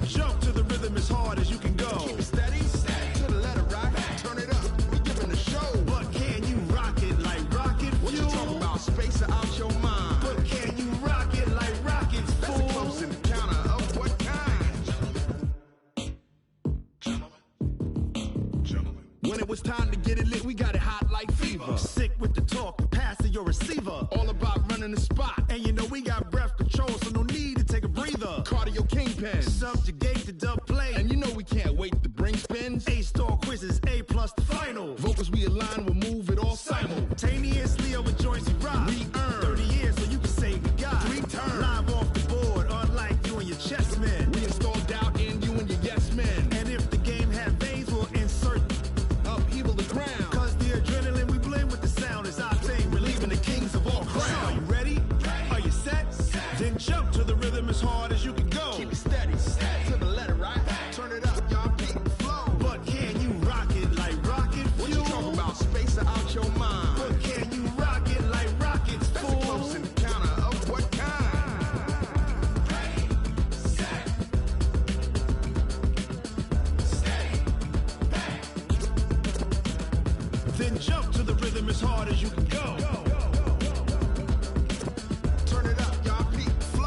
jump to the rhythm as hard as you can go. Keep it steady, to the letter right, turn it up, we giving the show. But can you rock it like rocket fuel? What you talking about, space out your mind? But can you rock it like rockets, fool? That's a close encounter of what kind? Gentlemen. When it was time to get it lit, we got it hot like fever. Sick with the talk, pass to your receiver. All about running the spot. And you know we got breath control, so no need to take a breather. Cardio kingpin. Subjugate the dub play. And you know we can't wait to bring spins. A-star quizzes, A+ the final. Vocals we align, we'll move it all simultaneously over joints we rock. We earn 30 years so you can say we got 3 turns. Live off the board, unlike you and your chess men. We install doubt in you and your yes men. And if the game had veins, we'll insert upheaval the ground. Cause the adrenaline we blend with the sound is our thing, relieving the kings of all crowns. So are you ready? Are you set? Then jump to the rhythm as hard as you can go. Keep it steady, to the letter right. Turn it up, y'all keep the flow. But can you rock it like rocket fuel? What you talking about, space out your mind? But can you rock it like rockets, fool? That's a close encounter of what kind? Then jump to the rhythm as hard as you can go. Turn it up, y'all keep the flow.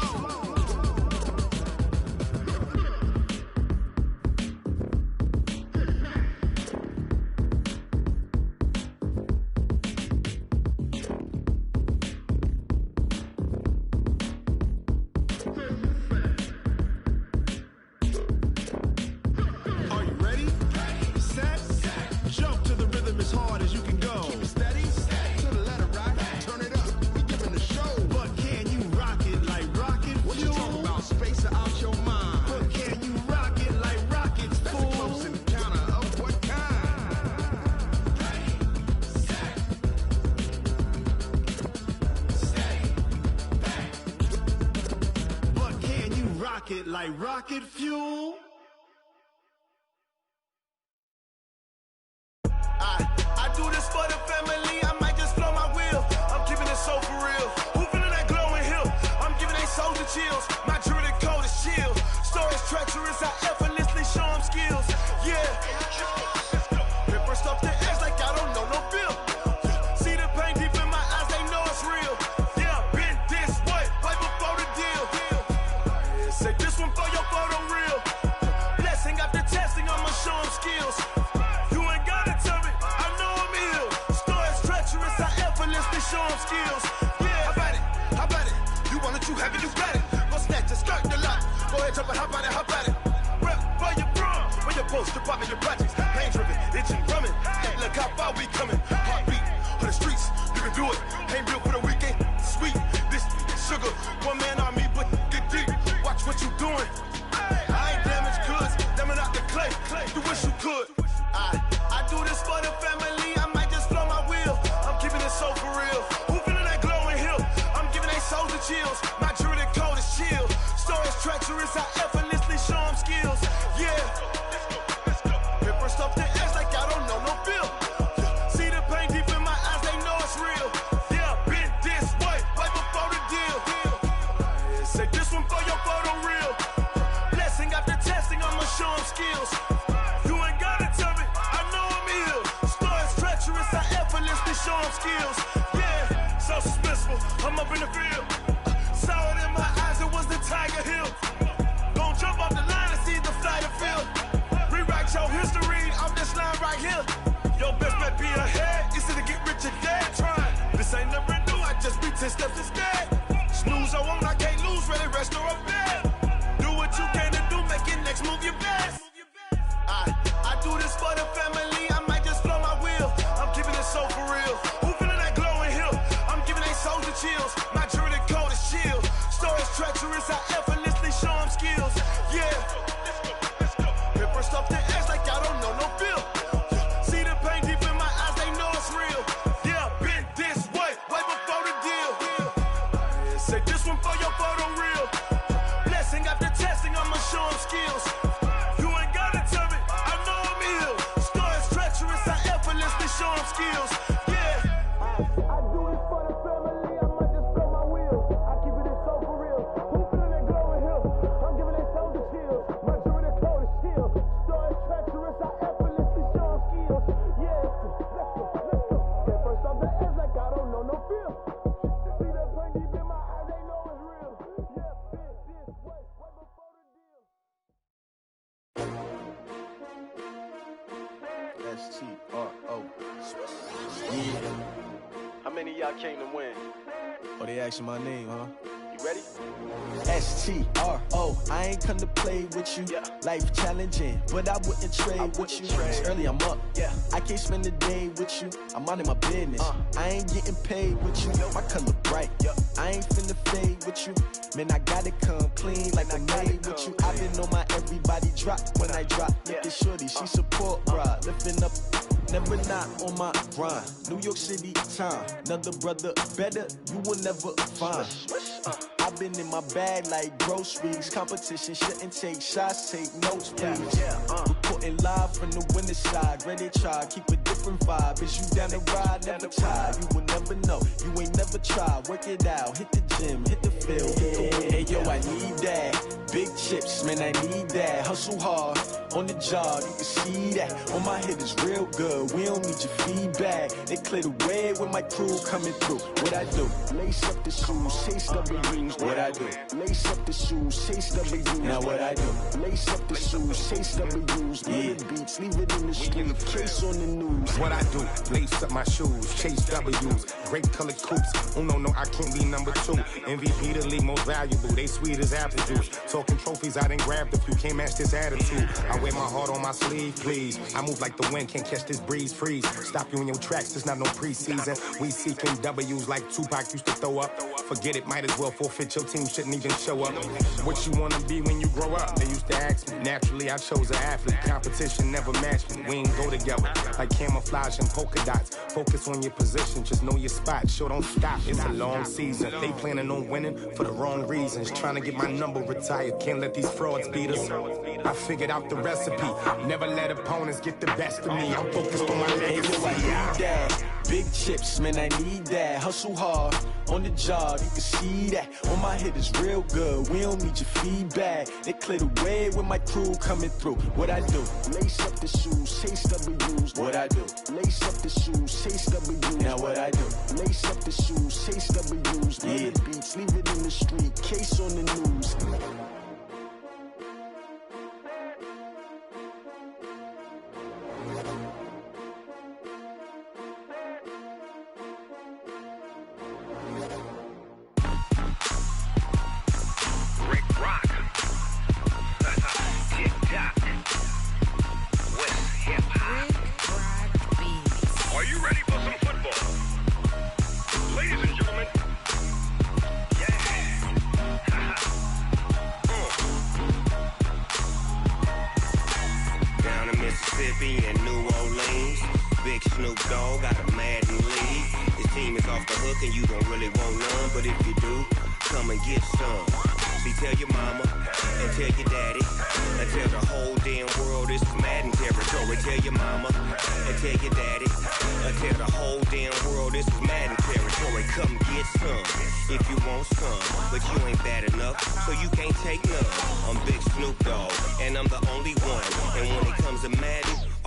Are you ready? Set, jump to the rhythm as hard as you can go. Keep it steady, to the letter right. Turn it up, we giving the show. But can you rock it like rocket fuel? What you talking about, space out your mind? But can you rock it like rockets, That's fool? a close encounter of what kind? But can you rock it like rocket fuel? I do this for the family, I might just blow my wheel. I'm keeping it so for real. Who feeling that glowing hill? I'm giving they soldier chills. My jewelry code is chill. Stories treacherous, I effortlessly show them skills. Yeah. Paper stuff the edge like I don't know no feel. See the pain deep in my eyes, they know it's real. Yeah, been this way, right before the deal. Say this one for your photo real. Blessing after testing, I'ma show them skills. You ain't gotta tell me, I know I'm ill. Stories treacherous, I effortlessly show them skills. Yeah, how about it? You want it, you have it, you got it. Go snatch it, skirt the lot. Go ahead, jump it, how about it? Rep for your bro, for your post, your poppin', your projects. Pain driven, itching, drumming. Hey, look how far we coming. Heartbeat for the streets, you can do it. Ain't built for the weekend, sweet. This sugar, one man army, but get deep. Watch what you doing. I ain't damaged goods, damn it out the clay. You wish you could. I do this for the family, I might just blow my wheel. I'm keeping it so for real. Who feeling that glowing hill? I'm giving they soldier chills. My jewelry code is chill. Stories treacherous, I effortlessly show them skills. Yeah. Paper stuff the edge like I don't know no feel. See the pain deep in my eyes, they know it's real. Yeah, been this way, right before the deal. Say this one for your photo real. Blessing after testing, I'ma show them skills. You ain't gotta tell me, I know I'm ill. Stories treacherous, I effortlessly whisper, I'm up in the field. Saw it in my eyes, it was the Tiger Hill. Gon' jump off the line and see the fly the field. Rewrite your history off this line right here. Your best bet be ahead, easy to get rich or dead trying. This ain't never new, I just be 10 steps instead. Snooze I won't, I can't lose, ready, rest or a bed. Do what you can to do, make your next move your best. I do this for the family, I might just blow my wheel. I'm keeping it so for real. Who feeling that glowing hill? I'm giving they soldier chills. My jury the code is chill. Stories treacherous, I effortlessly show them skills. Yeah. Hit first off the edge like I don't know no feel. See the pain deep in my eyes, they know it's real. Yeah, been this way before the deal. Say this one for your photo reel. Blessing after testing, I'ma show them skills. You ain't gotta tell me, I know I'm ill. Stories treacherous, I effortlessly show them skills. Yeah. I do this for the family, I might just blow my wheel. I keep it so for real. Who feeling that glowing hill? I'm giving they soldier chills. My jury the code is chill. Stories treacherous, I effortlessly show them skills. Yeah. Let's go. Get first off the edge like I don't know no feel. See the pain deep in my eyes, they know it's real. Yeah, been this way before the deal. S-T-R-O. Yeah. How many of y'all came to win? Oh, they asking my name, huh? You ready? S-T-R-O. I ain't come to play with you. Yeah. Life challenging, but I wouldn't trade with you. It's early, I'm up. Yeah. I can't spend the day with you. I'm minding my business. I ain't getting paid with you. My color bright. I ain't finna fade with you. Man, I gotta come clean like I'm made with you. I've been on my everybody drop when I drop. Look at shorty, she support ride. Lifting up, never not on my grind. New York City time. Another brother better, you will never find. I've been in my bag like groceries. Competition shouldn't take shots, take notes, please. Reporting live from the winning side. Ready to try, keep a different vibe. Is you down the ride, never tired. You will never know, you ain't never tried. Work it out, hit the gym, hit the field, hit the wind. Hey yo, I need that. Big chips, man, I need that. Hustle hard, on the job, you can see that. On my head is real good, we don't need your feedback. They clear the way when my crew coming through. What I do? Lace up the shoes, chase W's. What I do? Lace up the shoes, chase W's. Now what I do? Lace up the shoes, chase W's. Yeah. Beats, leave it in the street, case on the news. What I do? Lace up my shoes, chase W's. Great colored coops. Oh no, I can't be number 2. MVP the league most valuable. They sweet as apple juice. Talking trophies, I done grabbed a few. Can't match this attitude. I wear my heart on my sleeve, please. I move like the wind, can't catch this breeze. Freeze. Stop you in your tracks. There's not no preseason. We seeking W's like Tupac used to throw up. Forget it, might as well forfeit. Your team shouldn't even show up. What you wanna be when you grow up? They used to ask me. Naturally, I chose an athlete. Competition never matched me. We ain't go together like camouflage and polka dots. Focus on your position, just know your spot. Sure, don't stop. It's a long season. They planning on winning for the wrong reasons. Trying to get my number retired. Can't let these frauds beat us. I figured out the recipe. Never let opponents get the best of me. I'm focused on my legacy. Big chips, man, I need that. Hustle hard, on the job, you can see that. On my head is real good, we don't need your feedback. They clear the way when my crew coming through. What I do? Lace up the shoes, chase W's. What I do? Lace up the shoes, chase W's. Now what I do? Lace up the shoes, chase W's. Yeah. Beats, leave it in the street, case on the news.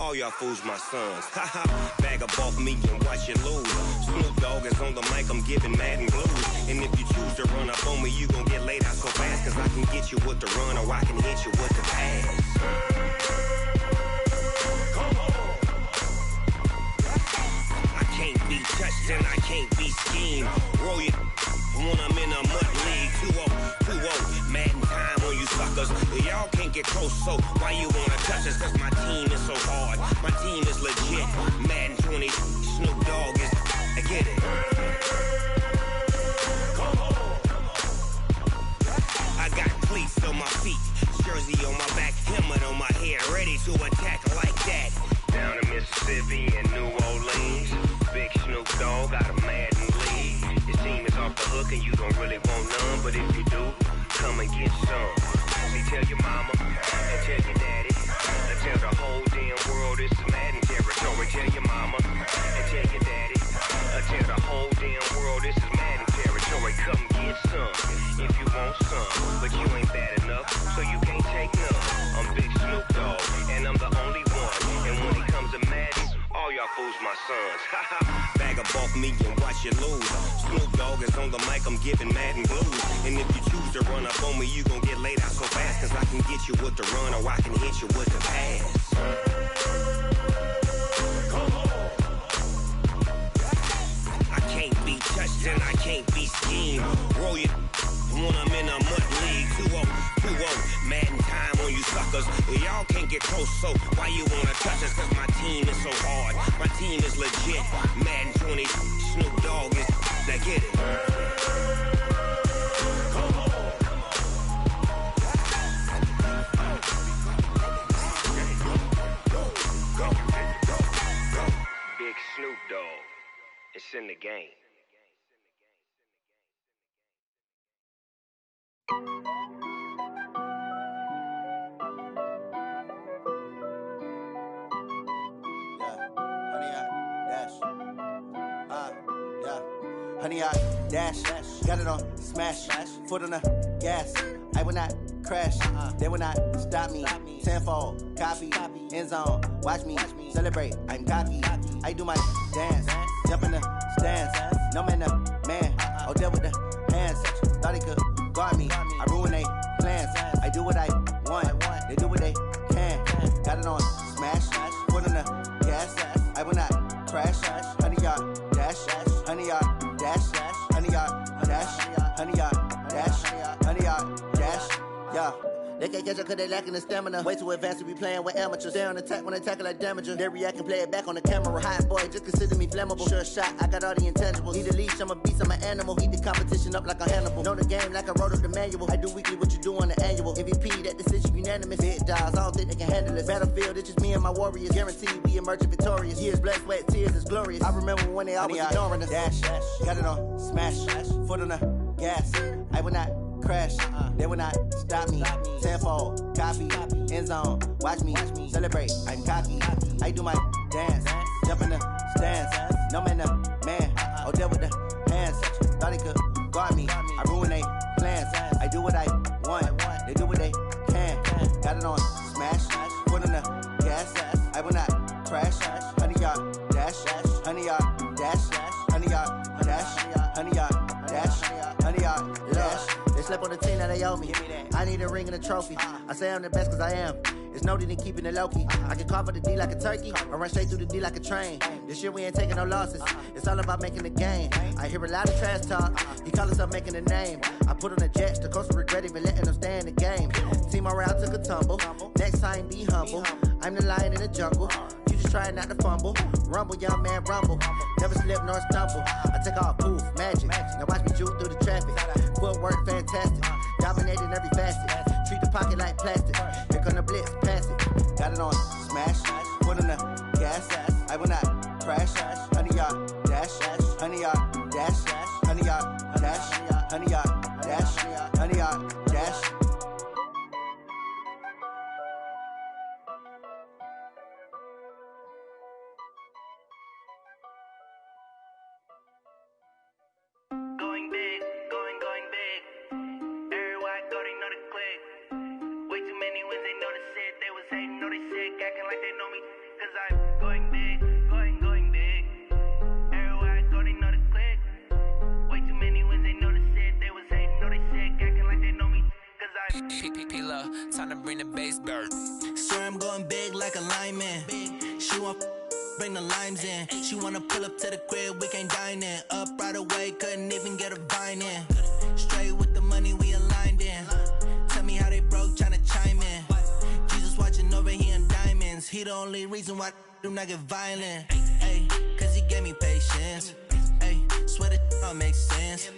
All y'all fools my sons. Haha, bag up off me and watch you lose. Snoop Dogg is on the mic, I'm giving Madden blues. And if you choose to run up on me, you gon' get laid out so fast. Cause I can get you with the run or I can hit you with the pass. I can't be touched and I can't be schemed. Roll you when I'm in a mud league. 2-0, Madden time on you suckers. Y'all can't get close, so why you wanna touch us? Cause my team is so hard, my team is legit. Madden 20, Snoop Dogg is, I get it. I got cleats on my feet, jersey on my back, helmet on my head, ready to attack like that. Down in Mississippi and New Orleans, big Snoop Dogg got a Madden league. Your team is off the hook and you don't really want none, but if you do, come and get some. See, tell your mama and tell your daddy, and tell the whole damn world it's Madden territory. Tell your mama and tell your daddy, and tell the whole damn world this is Madden territory. Come get some if you want some, but you ain't bad enough, so you can't take none. I'm Big Snoop Dogg, and I'm the only one. And when it comes to Madden, all y'all fools my sons. Bag up off me and watch you lose. Snoop Dogg is on the mic, I'm giving Madden blues. And if you choose to run up on me, you gon' get laid out so fast. Cause I can get you with the run or I can hit you with the pass. I can't be touched and I can't be schemed. Roll you when I'm in a mud league. 2-0, Madden time on you suckers. Y'all can't get close, so why you wanna touch us? Cause my team is so hard, my team is legit. Madden 20, Snoop Dogg is, now get it. Big Snoop Dogg, it's in the game. Honey, I dash, got it on smash, foot on the gas. I will not crash, they will not stop me. Tenfold, copy, end zone, watch me celebrate. I'm cocky, I do my dance, jump in the stands. No man, man, oh there with the hands. Thought he could guard me, I ruin they plans. I do what I want, they do what they can. Got it on smash, foot on the gas. I will not crash, honey, y'all dash, honey, y'all dash, honey, y'all dash, honey, y'all dash, honey, y'all dash, yeah. They can't catch up cause they lacking the stamina. Way too advanced to be playing with amateurs. Stay on attack when they tackle like damager. They react and play it back on the camera. Hot boy, just consider me flammable. Sure shot, I got all the intangibles. Need a leash, I'm a beast, I'm an animal. Eat the competition up like a Hannibal. Know the game like I wrote up the manual. I do weekly what you do on the annual. MVP, that decision unanimous. Big dogs, I don't think they can handle this. Battlefield, it's just me and my warriors. Guaranteed we emerge victorious. Years, blood, sweat, tears, is glorious. I remember when they always ignoring us. Dash, got it on smash, foot on the gas. I will not crash, they will not stop me. Tenfold, copy, end zone, watch me celebrate. I'm cocky, I do my dance, jump in the stands. No man, man, oh there with the hands. Thought he could guard me, I ruin they plans. I do what I want, they do what they can. Got it on smash, foot on the gas. I will not crash, honey, y'all dash, honey, y'all dash, honey, y'all dash, honey, y'all dash, honey, y'all dash. They slept on the team that they owe me. I need a ring and a trophy. I say I'm the best cause I am. It's no need in keeping it low-key. I can carve up the D like a turkey or run straight through the D like a train. This year we ain't taking no losses. It's all about making the game. I hear a lot of trash talk. He call himself making a name. I put on the Jets. The coach will regret even letting them stay in the game. Team morale took a tumble. Next time be humble. I'm the lion in the jungle. You just try not to fumble. Rumble, young man, rumble. Never slip nor stumble. I take off, poof, magic. Now watch me juke through the traffic. Footwork fantastic. Dominating every facet. Treat the pocket like plastic. Here come the blitz, pass it. Got it on smash. Foot on the gas. I will not crash. Honey, y'all dash. Honey, y'all dash. Honey, y'all dash. Honey, y'all dash. Honey, y'all dash. Going big, going big. Everywhere I go, they know the click. Way too many wins, they know the shit. They was hating, know they sick, acting like they know me. cause I'm going big, going big. Everywhere I go, they know the click. Way too many wins, they know the shit. They was hating, know they sick, acting like they know me, cause I'm P-P-P-Love, time to bring the bass bird. Swear I'm going big like a lineman. She want bring the limes in. She wanna pull up to the crib, we can't dine in. Up right away, couldn't even get a vine in. Straight with the money we aligned in. Tell me how they broke, tryna chime in. Jesus watching over here in diamonds. He the only reason why do not get violent. Ay, cause he gave me patience. Ay, swear that all makes sense.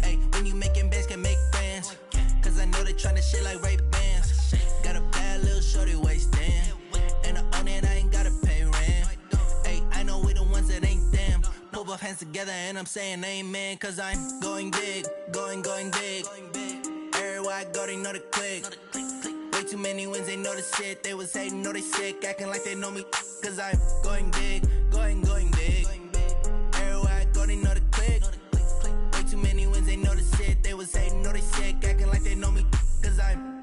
Ay, when you making bands can make friends. Cause I know they tryna shit like Ray Bans. Got a bad little shorty wasting. And I own it, I ain't gotta pay rent. Ay, I know we the ones that ain't them. Pull both hands together and I'm saying amen. Cause I'm going big, going big. Everywhere I go, they know the click. Way too many wins, they know the shit. They was hating, know they sick, acting like they know me. Cause I'm going big, going big. Everywhere I go, they know the click. Way too many wins, they know the shit. They was hating, know they sick, acting like they know me. Cause I'm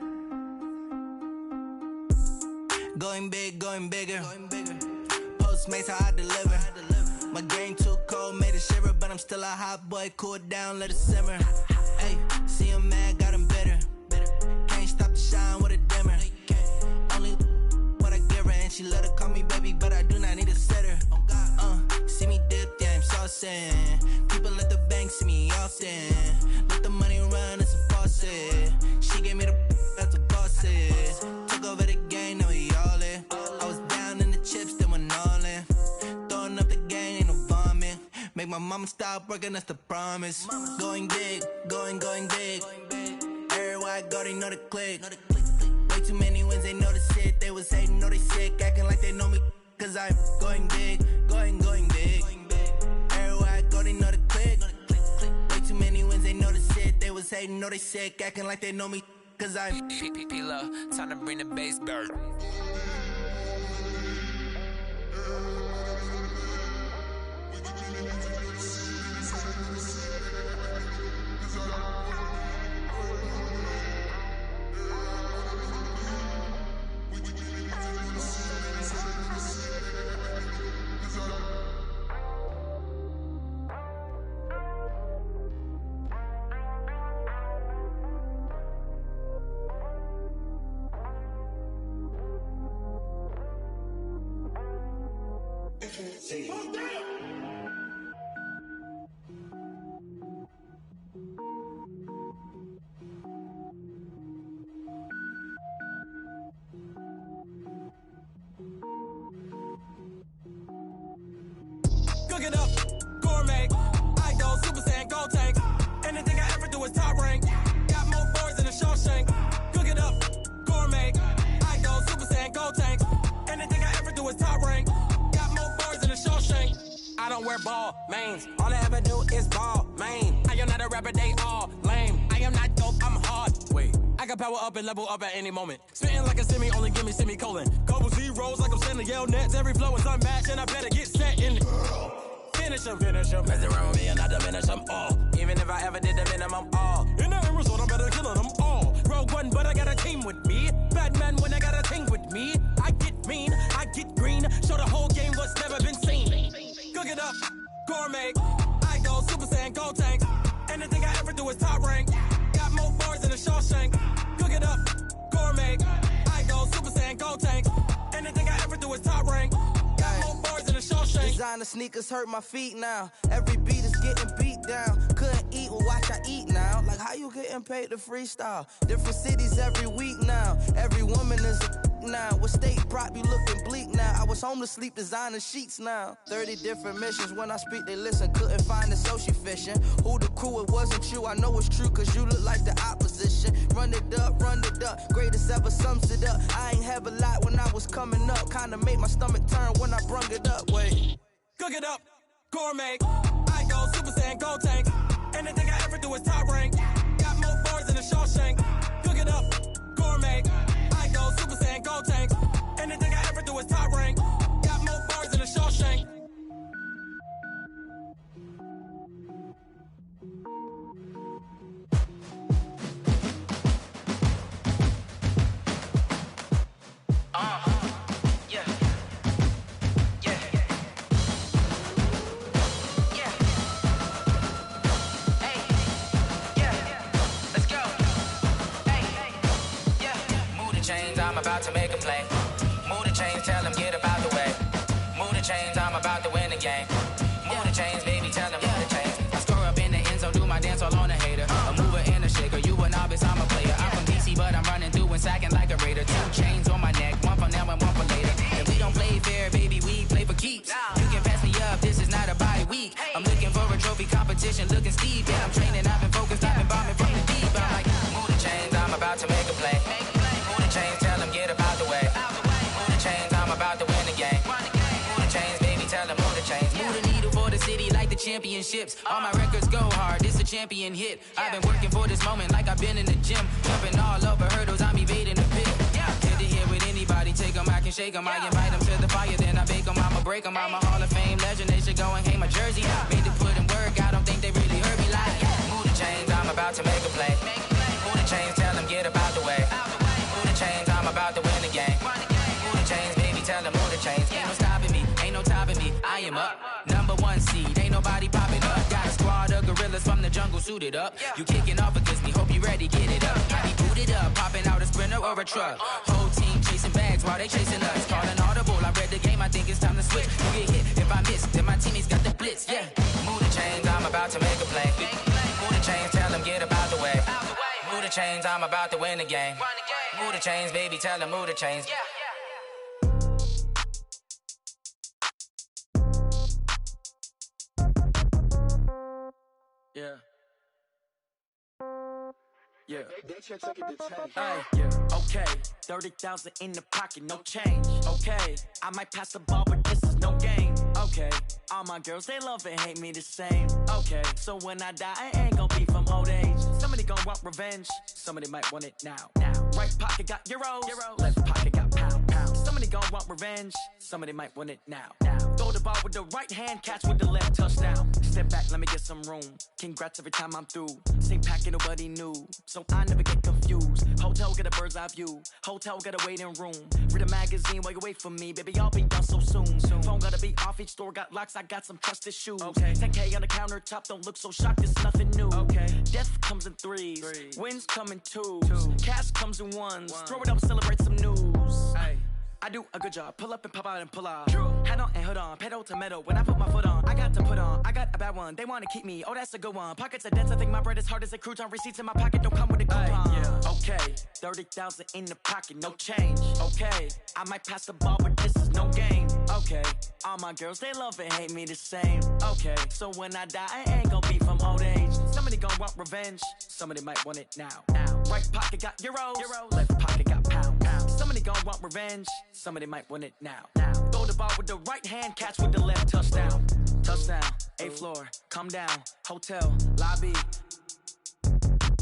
going big, going bigger. Postmates, how I deliver. My game too cold, made it shiver. But I'm still a hot boy, cool it down, let it simmer. Ay, see him mad, got him bitter. Can't stop the shine with a dimmer. Only what I give her, and she let her call me baby, but I do not need a sitter. See me dip, yeah, I'm saucing. People at the bank see me often. Let the money run, it's a faucet. She gave me the that's a boss is. Took over the game, now we all in. I was down in the chips, then went all in. Throwing up the game, ain't no vomit. Make my mama stop working, that's the promise. Going big, going big. Everywhere I go, they know the click. Way too many wins, they know the shit. They was hating, know they sick, acting like they know me. Cause I'm going big, going big. Everywhere I go, they know the click. Way too many wins, they know the shit. They was hating, know they sick, acting like they know me. Cause I'm P-P-P-Love, time to bring the bass bird. Cook it up, gourmet. I go Super Saiyan, gold tank. Anything I ever do is top rank. Got more boys than a Shawshank. Cook it up, gourmet. I go Super Saiyan, gold tank. Anything I ever do is top rank. Got more boys than a Shawshank. I don't wear ball mains. All I ever do is ball main. I am not a rapper, they all lame. I am not dope, I'm hard. Wait, I can power up and level up at any moment. Spitting like a semi, only give me semicolon. Couple zeros like I'm sending yell nets. Every flow is unmatched and I better get set in. Finish him. Mess around with me and I diminish them all. Even if I ever did the minimum, all. In the end result, I'm better killing them all. Rogue one, but I got a team with me. Batman when I got a team with me. I get mean, I get green. Show the whole game what's never been seen. Cook it up, gourmet. I go Super Saiyan, gold tank. Anything I ever do is top rank. Got more bars than a Shawshank. Cook it up, gourmet. I go Super Saiyan, gold tank. Anything I ever do is top rank. Got more bars than a Shawshank. Designer sneakers hurt my feet now. Every beat is getting beat down. Couldn't eat, well watch I eat now. Like how you getting paid to freestyle? Different cities every week now. Every woman is a now. What state prop you looking bleak now? I was homeless, sleep designer sheets now. 30 different missions. When I speak, they listen. Couldn't find the social fishing. Who the crew? It wasn't you. I know it's true, cause you look like the opposition. Run it up. Greatest ever sums it up. I ain't have a lot when I was coming up. Kinda made my stomach turn when I brung it up. Wait. Cook it up, gourmet. I go Super Saiyan, gold tank. Anything I ever do is top rank. Got more bars than a Shawshank. Cook it up, gourmet. I go Super Saiyan, gold tank. Anything I ever do is top rank. Got more bars than a Shawshank. Yeah. about to make a play. Move the chains, tell them get about the way. Move the chains, I'm about to win the game. Move the chains, baby, tell them move the chains. I score up in the end zone, do my dance all on a hater. A mover and a shaker, you a novice, I'm a player. I'm from DC, but I'm running through and sacking like a raider. 2 chains on my neck, one for now and one for later. If we don't play fair, baby, we play for keeps. You can pass me up, this is not a bye week. I'm looking for a trophy competition, looking steep. Yeah, I'm training, I've been focused, I've been bombing from the deep. I'm like, move the chains, I'm about to make a play. Move the chains, tell them get about the way. Move the chains, I'm about to win the game. Move the chains, baby, tell them move the chains. Move the needle for the city like the championships. All my records go hard, this a champion hit. I've been working for this moment like I've been in the gym. Jumping all over hurdles, I'm evading the pit. Head to head with anybody, take them, I can shake them. I invite them to the fire, then I bake them, I'ma break them. I'm a Hall of Fame legend, they should go and hang my jersey. Made to put in work, I don't think they really heard me like, move the chains, I'm about to make a play. Move the chains, tell them get about the way. Move the chains, I'm about to win the game. Move the chains, baby, tell them move the chains. Ain't no stopping me, ain't no topping me, I am up. Number 1 seed, ain't nobody popping up. Got a squad of gorillas from the jungle suited up. You kicking off against me, hope you ready, get it up. I be booted up, popping out a sprinter or a truck. Whole team chasing bags while they chasing us. Calling audible, I read the game, I think it's time to switch. You get hit, if I miss, then my teammates got the blitz, yeah. Move the chains, I'm about to make a play. Move the chains, tell them get about the way. Move the chains, I'm about to win the game. Move the chains, baby, tell them move the chains. Yeah. Yeah. Yeah. Okay. 30,000 in the pocket, no change. Okay. I might pass the ball, but this is no game. Okay. All my girls, they love and hate me the same. Okay. So when I die, I ain't gon' be from old age. Somebody gon' want revenge. Somebody might want it now. Right pocket got euros. Left pocket got pound. Somebody gon' want revenge. Somebody might want it now. Throw the ball with the right hand, catch with the left, touchdown. Step back, let me get some room. Congrats every time I'm through. Same packet, nobody knew, so I never get confused. Hotel get a bird's eye view. Hotel get a waiting room. Read a magazine while you wait for me, baby. I'll be done so soon. Phone gotta be off, each store got locks. I got some trusted shoes. Okay. 10K on the countertop, don't look so shocked. It's nothing new. Okay. Death comes in threes. Wins come in twos. Cash comes in ones. Throw it up, celebrate some news. Hey. I do a good job, pull up and pop out and pull off. Head on and hood on, pedal to metal. When I put my foot on, I got to put on. I got a bad one, they wanna keep me. Oh, that's a good one. Pockets are dense, I think my bread is hard as a crouton. Receipts in my pocket don't come with a coupon. Okay, 30,000 in the pocket, no change. Okay, I might pass the ball, but this is no game. Okay, all my girls, they love and hate me the same. Okay, so when I die, I ain't gon' be from old age. Somebody gon' want revenge. Somebody might want it now. Right pocket got euros. Left pocket got pound. Somebody gon' want revenge. Somebody might want it now. Throw the ball with the right hand, catch with the left, touchdown. Touchdown, 8th floor, come down, hotel, lobby.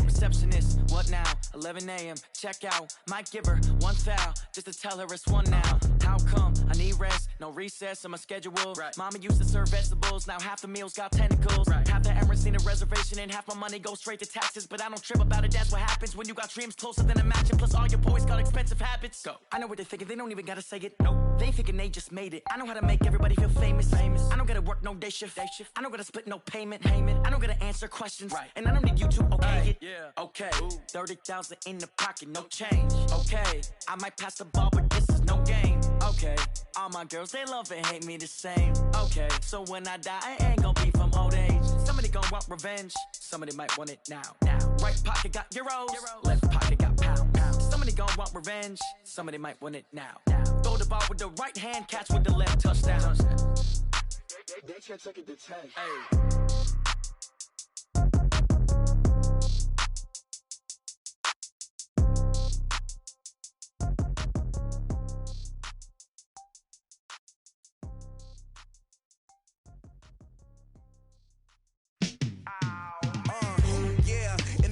Receptionist, what now? 11 a.m., check out. Might give her one foul, just to tell her it's one now. How come? I need rest, no recess in my schedule. Mama used to serve vegetables, now half the meals got tentacles. Half the Emirates need a reservation and half my money goes straight to taxes. But I don't trip about it, that's what happens when you got dreams closer than a match. And plus all your boys got expensive habits. Go. I know what they're thinking, they don't even gotta say it. Nope. They ain't thinking they just made it. I know how to make everybody feel famous. I don't gotta work no day shift. I don't gotta split no payment. I don't gotta answer questions. And I don't need you to okay it. Okay, 30,000 in the pocket, no change. Okay, I might pass the ball, but this is no game. Okay, all my girls, they love and hate me the same. Okay, so when I die, I ain't gon' be from old age. Somebody gon' want revenge. Somebody might want it now. Right pocket got euros. Left pocket got pound. Somebody gon' want revenge. Somebody might want it now. Throw the ball with the right hand, catch with the left, touchdown. They can't take it to 10. Hey.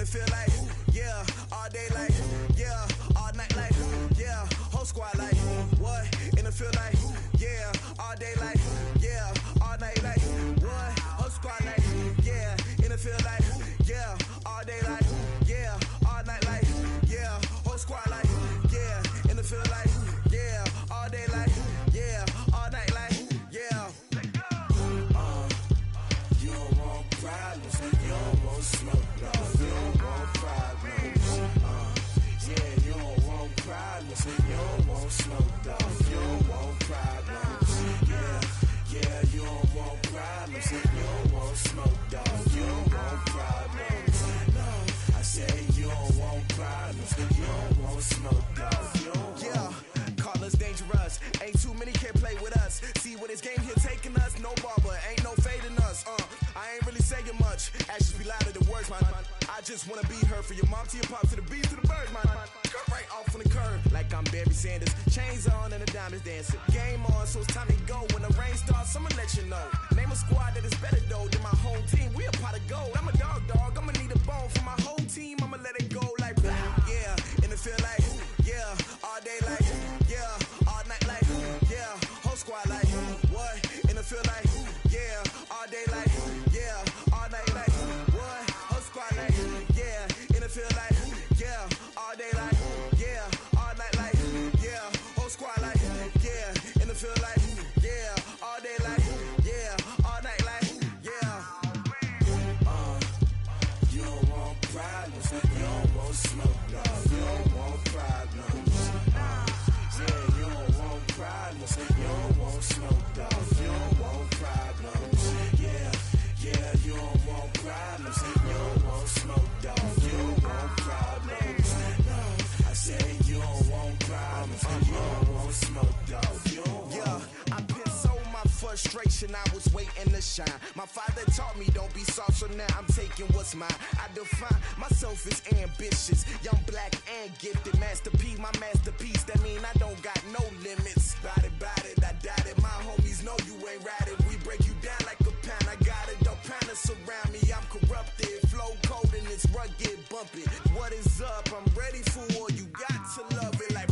Feel like, yeah, all day like, yeah, all night like, yeah, whole squad like, what? And it feel like, yeah, all day like, yeah, all night like, what? Whole squad like, yeah, and it feel like, yeah, all day like, yeah, all night like, yeah, whole squad like, yeah, and it feel like, yeah, all day like, yeah, all night like, yeah. You don't want problems, you don't want smoke, no. Yeah, you don't want problems. You don't want smoke, dog. You don't want problems. Yeah, you don't want problems. You don't want smoke, dog. You don't want problems. No, I said you don't want problems. You don't want smoke, dog. You don't yeah, call us dangerous. Ain't too many can play with us. See where this game here taking us. No barber, ain't no fading us. I ain't really saying much. Actions be louder than words, man. I just wanna be her for your mom to your pop to the beat to the bird, man. Cut right off on the curb like I'm Barry Sanders. Chains on and the diamonds dancing. Game on, so it's time to go. When the rain starts, I'ma let you know. Name a squad that is better though than my home team. We a pot of gold. I'm a dog. I'ma need a bone for my whole team. I'ma let it go like yeah, and it feel like yeah, all day like yeah, all night like yeah, whole squad like what? And it feel like yeah, all day like yeah, all night like what? Whole squad like yeah, and it feel like yeah, all day like yeah, all night like yeah, whole squad like yeah, and it feel like yeah, all day like yeah, all night like yeah. You don't want problems. You don't want smoke, dog. You don't want problems. Yeah, you don't want problems. You don't want smoke, dog. You don't want problems. Yeah, you don't want problems. You don't want smoke, dog. You don't want problems. No, I said you don't want problems. You don't want smoke, dog. You don't want. I pissed so my frustration, I was waiting to shine. My father taught me don't be soft, so now I'm taking what's mine. I define myself as ambitious, young, black, and gifted. Master P, my masterpiece. That mean I don't got no limits. Bout it, I doubt it. My homies know you ain't ratted. We break you down like a pound. I got it, don't pound us around me. I'm corrupted, flow cold and it's rugged, bumpy. What is up? I'm ready for war. You got to love it like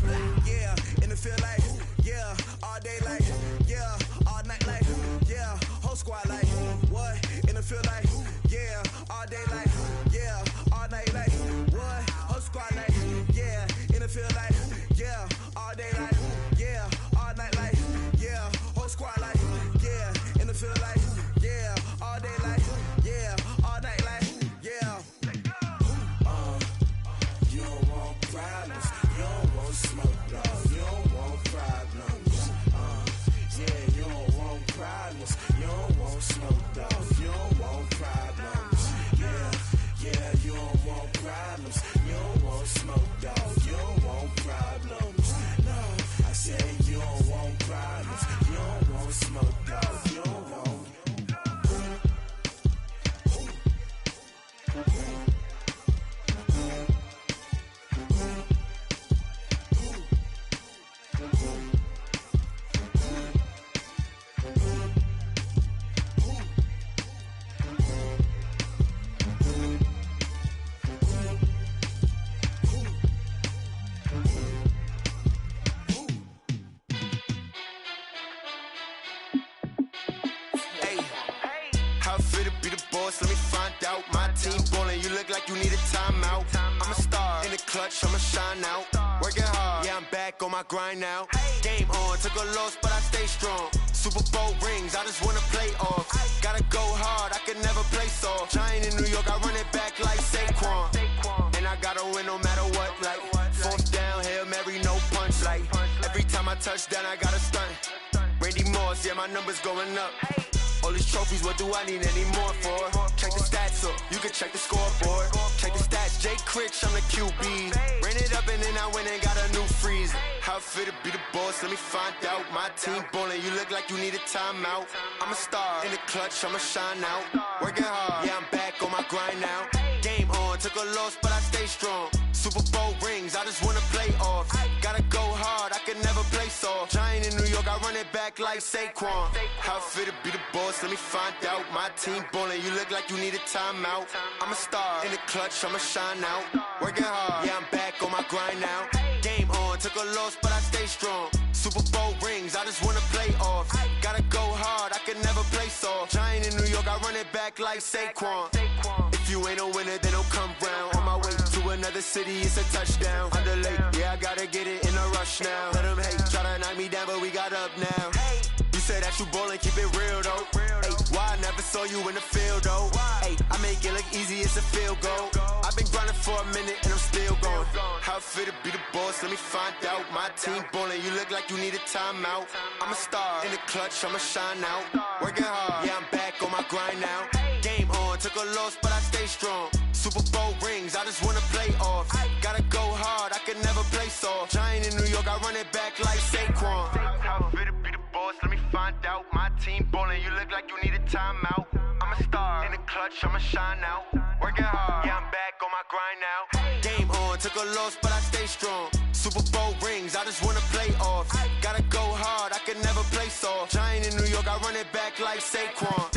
yeah, and it feel like yeah, all day like yeah, all night like yeah, whole squad like what? And it feel like yeah, all day like yeah, all night like what? Whole squad like yeah, and it feel like yeah, all day like yeah, all night like yeah, whole squad like yeah, and it feel like yeah, all day like yeah, all night like yeah. You don't want problems. You don't want smoke, dog. You don't want problems. Yeah, you don't want problems. You don't want smoke, dog. You don't want problems. Yeah, you don't want problems. You don't want smoke, dog. You don't want problems. No, I said you don't want problems. You don't want smoke, dog. You don't want. How fit to be the boss? Let me find out. My team ballin', you look like you need a timeout. I'm a star in the clutch, I'ma shine out. Working hard, yeah, I'm back on my grind now. Game on, took a loss, but I stay strong. Super Bowl rings, I just wanna play off. Gotta go hard, I can never play soft. Giant in New York, I run it back like Saquon. And I gotta win no matter what, like fourth down, Hail Mary, no punch. Like every time I touch down, I gotta stunt. Randy Moss, yeah, my numbers going up. All these trophies, what do I need any more for? Check the stats up, you can check the scoreboard. Check the stats, Jay Critch, I'm the QB. Ran it up and then I went and got a new freeze. How fit to be the boss, let me find out. My team ballin', you look like you need a timeout. I'm a star in the clutch, I'ma shine out. Working hard, yeah, I'm back on my grind now. Game on, took a loss, but I stay strong. Super Bowl rings, I just wanna play off. Gotta go hard, I can never play soft. Giant in New York, I run it back like Saquon. How fit to be the boss, let me find out. My team ballin', you look like you need a timeout. I'm a star in the clutch, I'ma shine out. Working hard, yeah, I'm back on my grind now. Game on, took a loss, but I stay strong. Super Bowl rings, I just wanna play off. Gotta go hard, I can never play soft. Giant in New York, I run it back like Saquon. If you ain't a winner, then don't come round. On my way to another city, it's a touchdown. Underlay, yeah, I gotta get it in a rush now. Let them hate, try to knock me down, but we got up now. You said say that you ballin', keep it real though. Ay, why I never saw you in the field though? Ay, I make it look easy as a field goal. I've been grinding for a minute and I'm still going. How it feel to be the boss? Let me find out. My team ballin', you look like you need a timeout. I'm a star in the clutch, I'ma shine out. Working hard, yeah, I'm back on my grind now. Game on, took a loss, but I stay strong. Super Bowl rings, I just wanna play off. Gotta go hard, I can never play soft. Giant in New York, I run it back like Saquon. How it feel to be the boss? Let me find out. My team ballin', you look like you need a timeout. I'm a star in the clutch, I'ma shine out. Working hard, yeah, I'm back on my grind now. Game on, took a loss, but I stay strong. Super Bowl rings, I just wanna play off. Gotta go hard, I can never play soft. Giant in New York, I run it back like Saquon.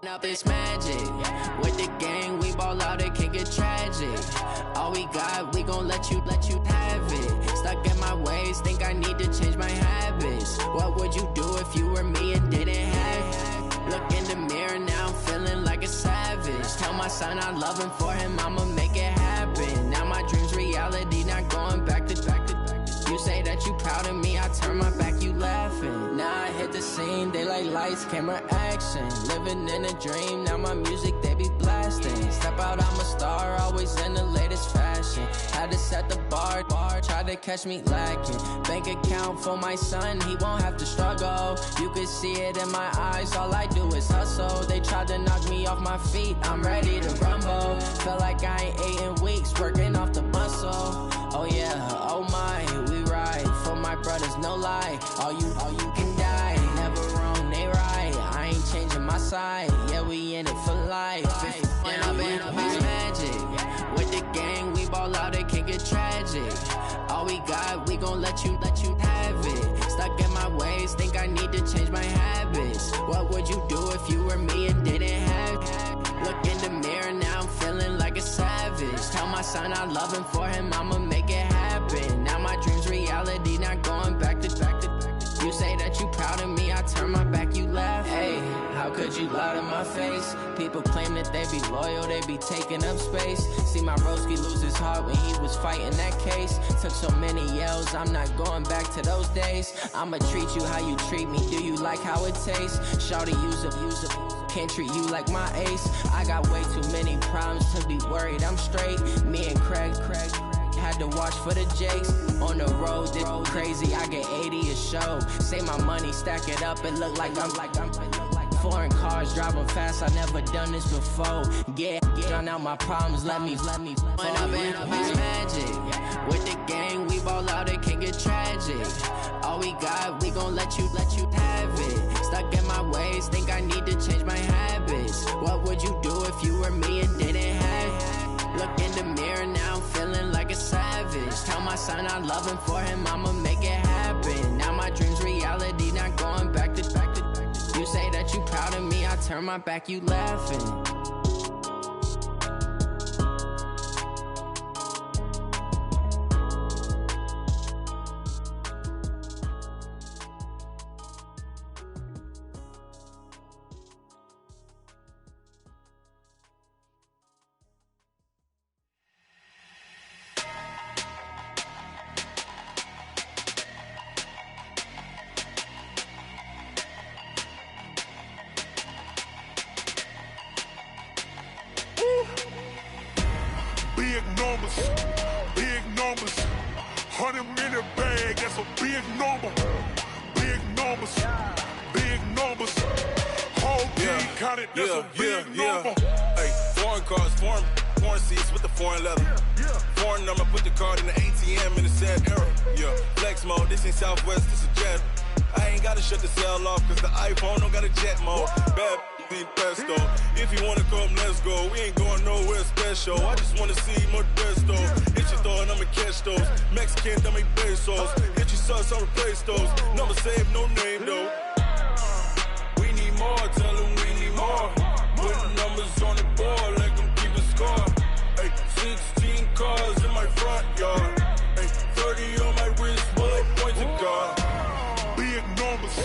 Up this magic. With the gang, we ball out, it can get tragic. All we got, we gon' let you have it. Stuck in my ways, think I need to change my habits. What would you do if you were me and didn't have it? Look in the mirror now, I'm feeling like a savage. Tell my son I love him, for him I'ma make it happen. Now my dream's reality, not going back to. You say that you proud of me, I turn my back, you laughing. Now I hit the scene, they like lights, camera, action. Living in a dream, now my music, they be blasting. Step out, I'm a star, always in the latest fashion. Had to set the bar, try to catch me lacking. Bank account for my son, he won't have to struggle. You can see it in my eyes, all I do is hustle. They tried to knock me off my feet, I'm ready to rumble. Feel like I ain't ate in weeks, working off the muscle. Oh yeah, oh my, we ride for my brothers, no lie. All you can die, never wrong, they right. I ain't changing my side, yeah, we in it for life. When I've been magic, with the gang, we ball out, it can get tragic. All we got, we gon' let you have it. Stuck in my ways, think I need to change my habits. What would you do if you were me and didn't have it? Look in the mirror, now I'm feeling like a savage. Tell my son I love him, for him I'ma make it happen. Now my dream's reality, not going back to. You say that you proud of me, I turn my back, you laugh. Hey, how could you lie to my face? People claim that they be loyal, they be taking up space. See my broski lose his heart when he was fighting that case. Took so many yells, I'm not going back to those days. I'ma treat you how you treat me, do you like how it tastes? Shawty, use up, can't treat you like my ace. I got way too many problems to be worried, I'm straight. Me and Craig had to watch for the Jakes. On the road, this crazy, I get 80 a show. Say my money, stack it up, it look like I'm foreign cars, driving fast, I never done this before. Yeah, drown out my problems, let me. When I've been magic, with the gang, we ball out, it can get tragic. All we got, we gon' let you have it. Stuck in my ways, think I need to change my habits. What would you do if you were me and didn't have it? Look in the mirror, now I'm feeling like a savage. Tell my son I love him, for him I'ma make it happen. Now my dream's reality, not going back to. You say that you proud of me, I turn my back, you laughing. Big numbers, 100 minute bag, that's a big number. Big numbers, whole team counted, that's a big number. Hey, foreign cars, foreign seats with the foreign leather. Foreign number, put the card in the ATM in the sad era. Yeah, flex mode, this ain't Southwest, this is jet. I ain't gotta shut the cell off, cause the iPhone don't got a jet mode. Bad pesto. If you wanna come, let's go. We ain't going nowhere special. I just wanna see Modesto. Hit your thought, I'ma catch those. Mexican, dummy pesos. Hit your sus, I'll replace those. Number saved, no name though. We need more, tell them we need more. Put numbers on the board, let them keep a score. Hey, 16 cars in my front yard. Hey, 30 on my wrist, bullet point to God. Big numbers,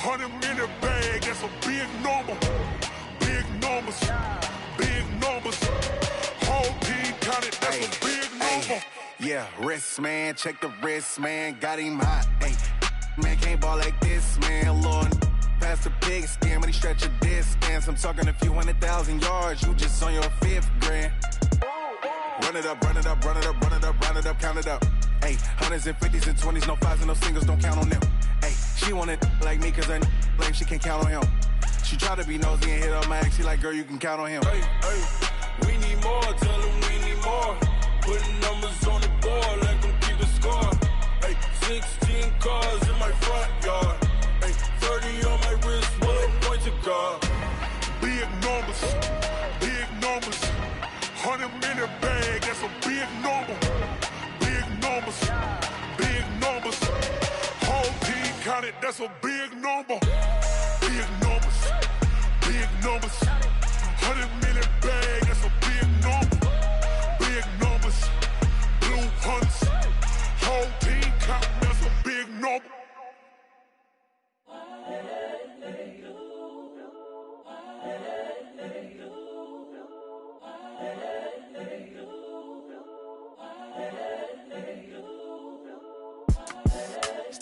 100 minute bag, that's a big number. Big numbers, whole team counted, that's a big number. Yeah, wrist man, check the wrist man, got him hot. Hey, man can't ball like this, man. Lord, past the big skin when he stretch a distance. I'm talking a few 100,000 yards, you just on your 5th grand. Run it up, count it up. Hey, hundreds and 50s and 20s, no 5s and no singles, don't count on them. Hey, she want it like me, cause her lame, she can't count on him. She try to be nosy and hit on my ex, she like, girl, you can count on him. Hey, we need more, tell them we need more. Putting numbers on the board, let them keep a score. Hey, 16 cars in my front yard. Hey, 30 on my wrist, bullet point to God. Big numbers, 100 minute bag, that's a big number. Big numbers, whole team counted, that's a big number. Big numbers, 100 minute bag, that's a big number. Big numbers, blue hunts, whole team counting, that's a big number.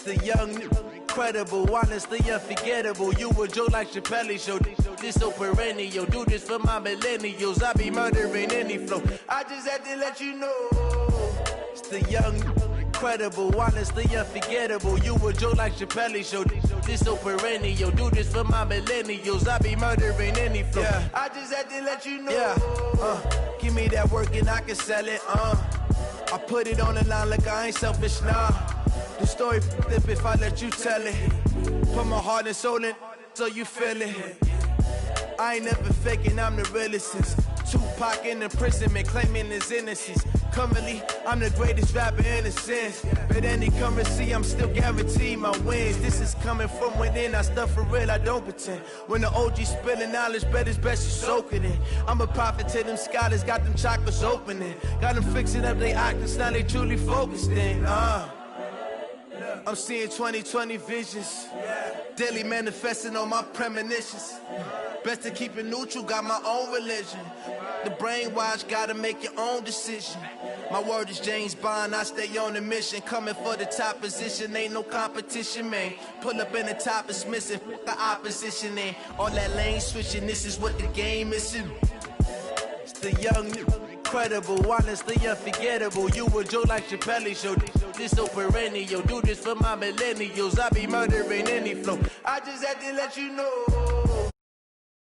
The young, incredible, honestly unforgettable. You a Joe like Chappelle show. This so perennial. Do this for my millennials. I be murdering any flow. I just had to let you know. the young, incredible, honestly unforgettable. You a joke like Chappelle Show. This so perennial. Do this for my millennials. I be murdering any flow. Yeah. I just had to let you know. Yeah. Give me that work and I can sell it. I put it on the line like I ain't selfish, nah. The story flip if I let you tell it. Put my heart and soul in so you feel it. I ain't never faking, I'm the realest since Tupac in imprisonment, claiming his innocence. Currently, I'm the greatest rapper in a sense. But any currency, I'm still guaranteed my wins. This is coming from within, I stuff for real, I don't pretend. When the OG spilling knowledge, bet it's best you soak it in. I'm a prophet to them scholars, got them chakras opening. Got them fixing up they octaves, now they truly focused in. I'm seeing 2020 visions. Daily manifesting on my premonitions. Best to keep it neutral, got my own religion. The brainwash, gotta make your own decision. My word is James Bond, I stay on the mission. Coming for the top position, ain't no competition, man. Pull up in the top, it's missing, the opposition ain't. All that lane switching, this is what the game is. It's the young, incredible, honestly unforgettable. You a joke like Chappelle Show. This so perennial. Do this for my millennials. I be murdering any flow. I just had to let you know.